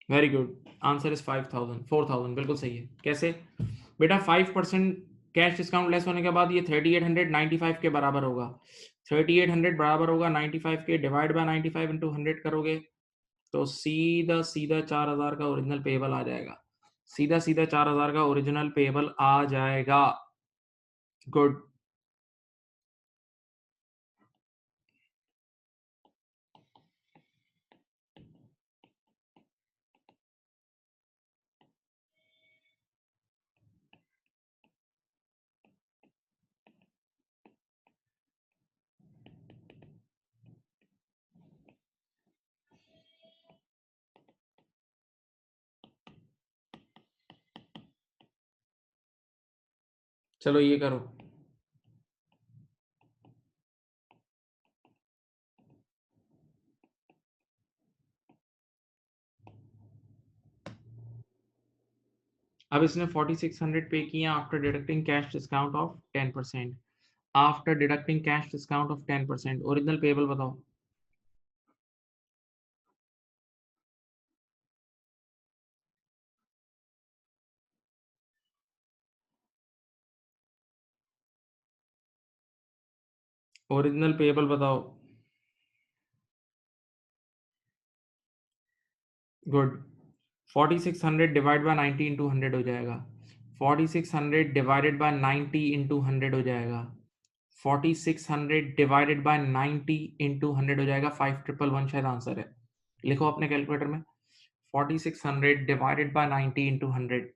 वेरी गुड, आंसर इज 4000 बिल्कुल सही है। कैसे बेटा, 5% कैश डिस्काउंट लेस होने के बाद ये 3895 के बराबर होगा। 3800 बराबर होगा 95 के, डिवाइड बाय 95 इंटू 100 करोगे तो सीधा सीधा 4000 का ओरिजिनल पेएबल आ जाएगा, सीधा सीधा 4000 का ओरिजिनल पेएबल आ जाएगा। गुड। चलो ये करो, अब इसने 4600 पे किए after deducting cash discount of 10%, after deducting cash discount of 10%, original payable बताओ। ओरिजिनल पेएबल बताओ। गुड। 4600 डिवाइड बाय 90 इंटू 100 हो जाएगा, 4600 डिवाइडेड बाय 90 इंटू 100 हो जाएगा, 4600 डिवाइडेड बाय 90 इंटू 100 हो जाएगा, 5111 शायद आंसर है। लिखो अपने कैलकुलेटर में 4600 डिवाइडेड बाय 90 इंटू 100।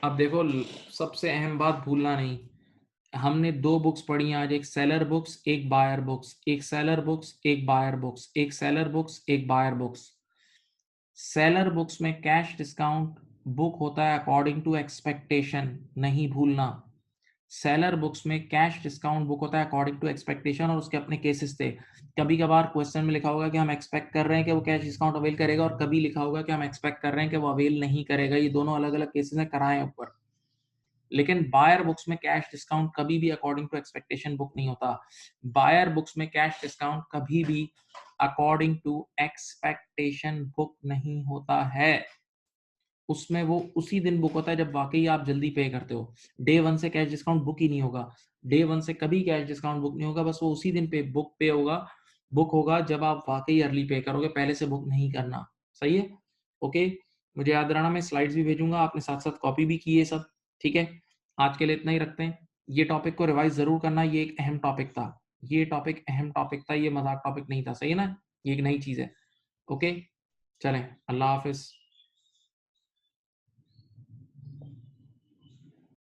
अब देखो, सबसे अहम बात भूलना नहीं, हमने दो बुक्स पढ़ी हैं आज, एक सेलर बुक्स एक बायर बुक्स, एक सेलर बुक्स एक बायर बुक्स, एक सेलर बुक्स एक बायर बुक्स। सेलर बुक्स में कैश डिस्काउंट बुक होता है अकॉर्डिंग टू एक्सपेक्टेशन, नहीं भूलना। सेलर बुक्स में कैश डिस्काउंट बुक होता है अकॉर्डिंग टू एक्सपेक्टेशन, और उसके अपने केसेस थे। कभी कभार क्वेश्चन में लिखा होगा कि हम एक्सपेक्ट कर रहे हैं कि वो कैश डिस्काउंट अवेल करेगा, और कभी लिखा होगा कि हम एक्सपेक्ट कर रहे हैं कि वो अवेल नहीं करेगा। ये दोनों अलग अलग केसेस हैं, कराएं ऊपर। लेकिन बायर बुक्स में कैश डिस्काउंट कभी भी अकॉर्डिंग टू एक्सपेक्टेशन बुक नहीं होता। बायर बुक्स में कैश डिस्काउंट कभी भी अकॉर्डिंग टू एक्सपेक्टेशन बुक नहीं होता है। उसमें वो उसी दिन बुक होता है जब वाकई आप जल्दी पे करते हो। डे वन से कैश डिस्काउंट बुक ही नहीं होगा, डे वन से कभी कैश डिस्काउंट बुक नहीं होगा, बस वो उसी दिन पे बुक पे होगा बुक होगा जब आप वाकई अर्ली पे करोगे, पहले से बुक नहीं करना। सही है? ओके, मुझे याद रहना, मैं स्लाइड्स भी भेजूंगा, आपने साथ साथ कॉपी भी की है सब। ठीक है, आज के लिए इतना ही रखते हैं। ये टॉपिक को रिवाइज जरूर करना, ये एक अहम टॉपिक था, ये टॉपिक अहम टॉपिक था, ये मजाक टॉपिक नहीं था। सही है ना? ये एक नई चीज है। ओके, चलें, अल्लाह हाफिज।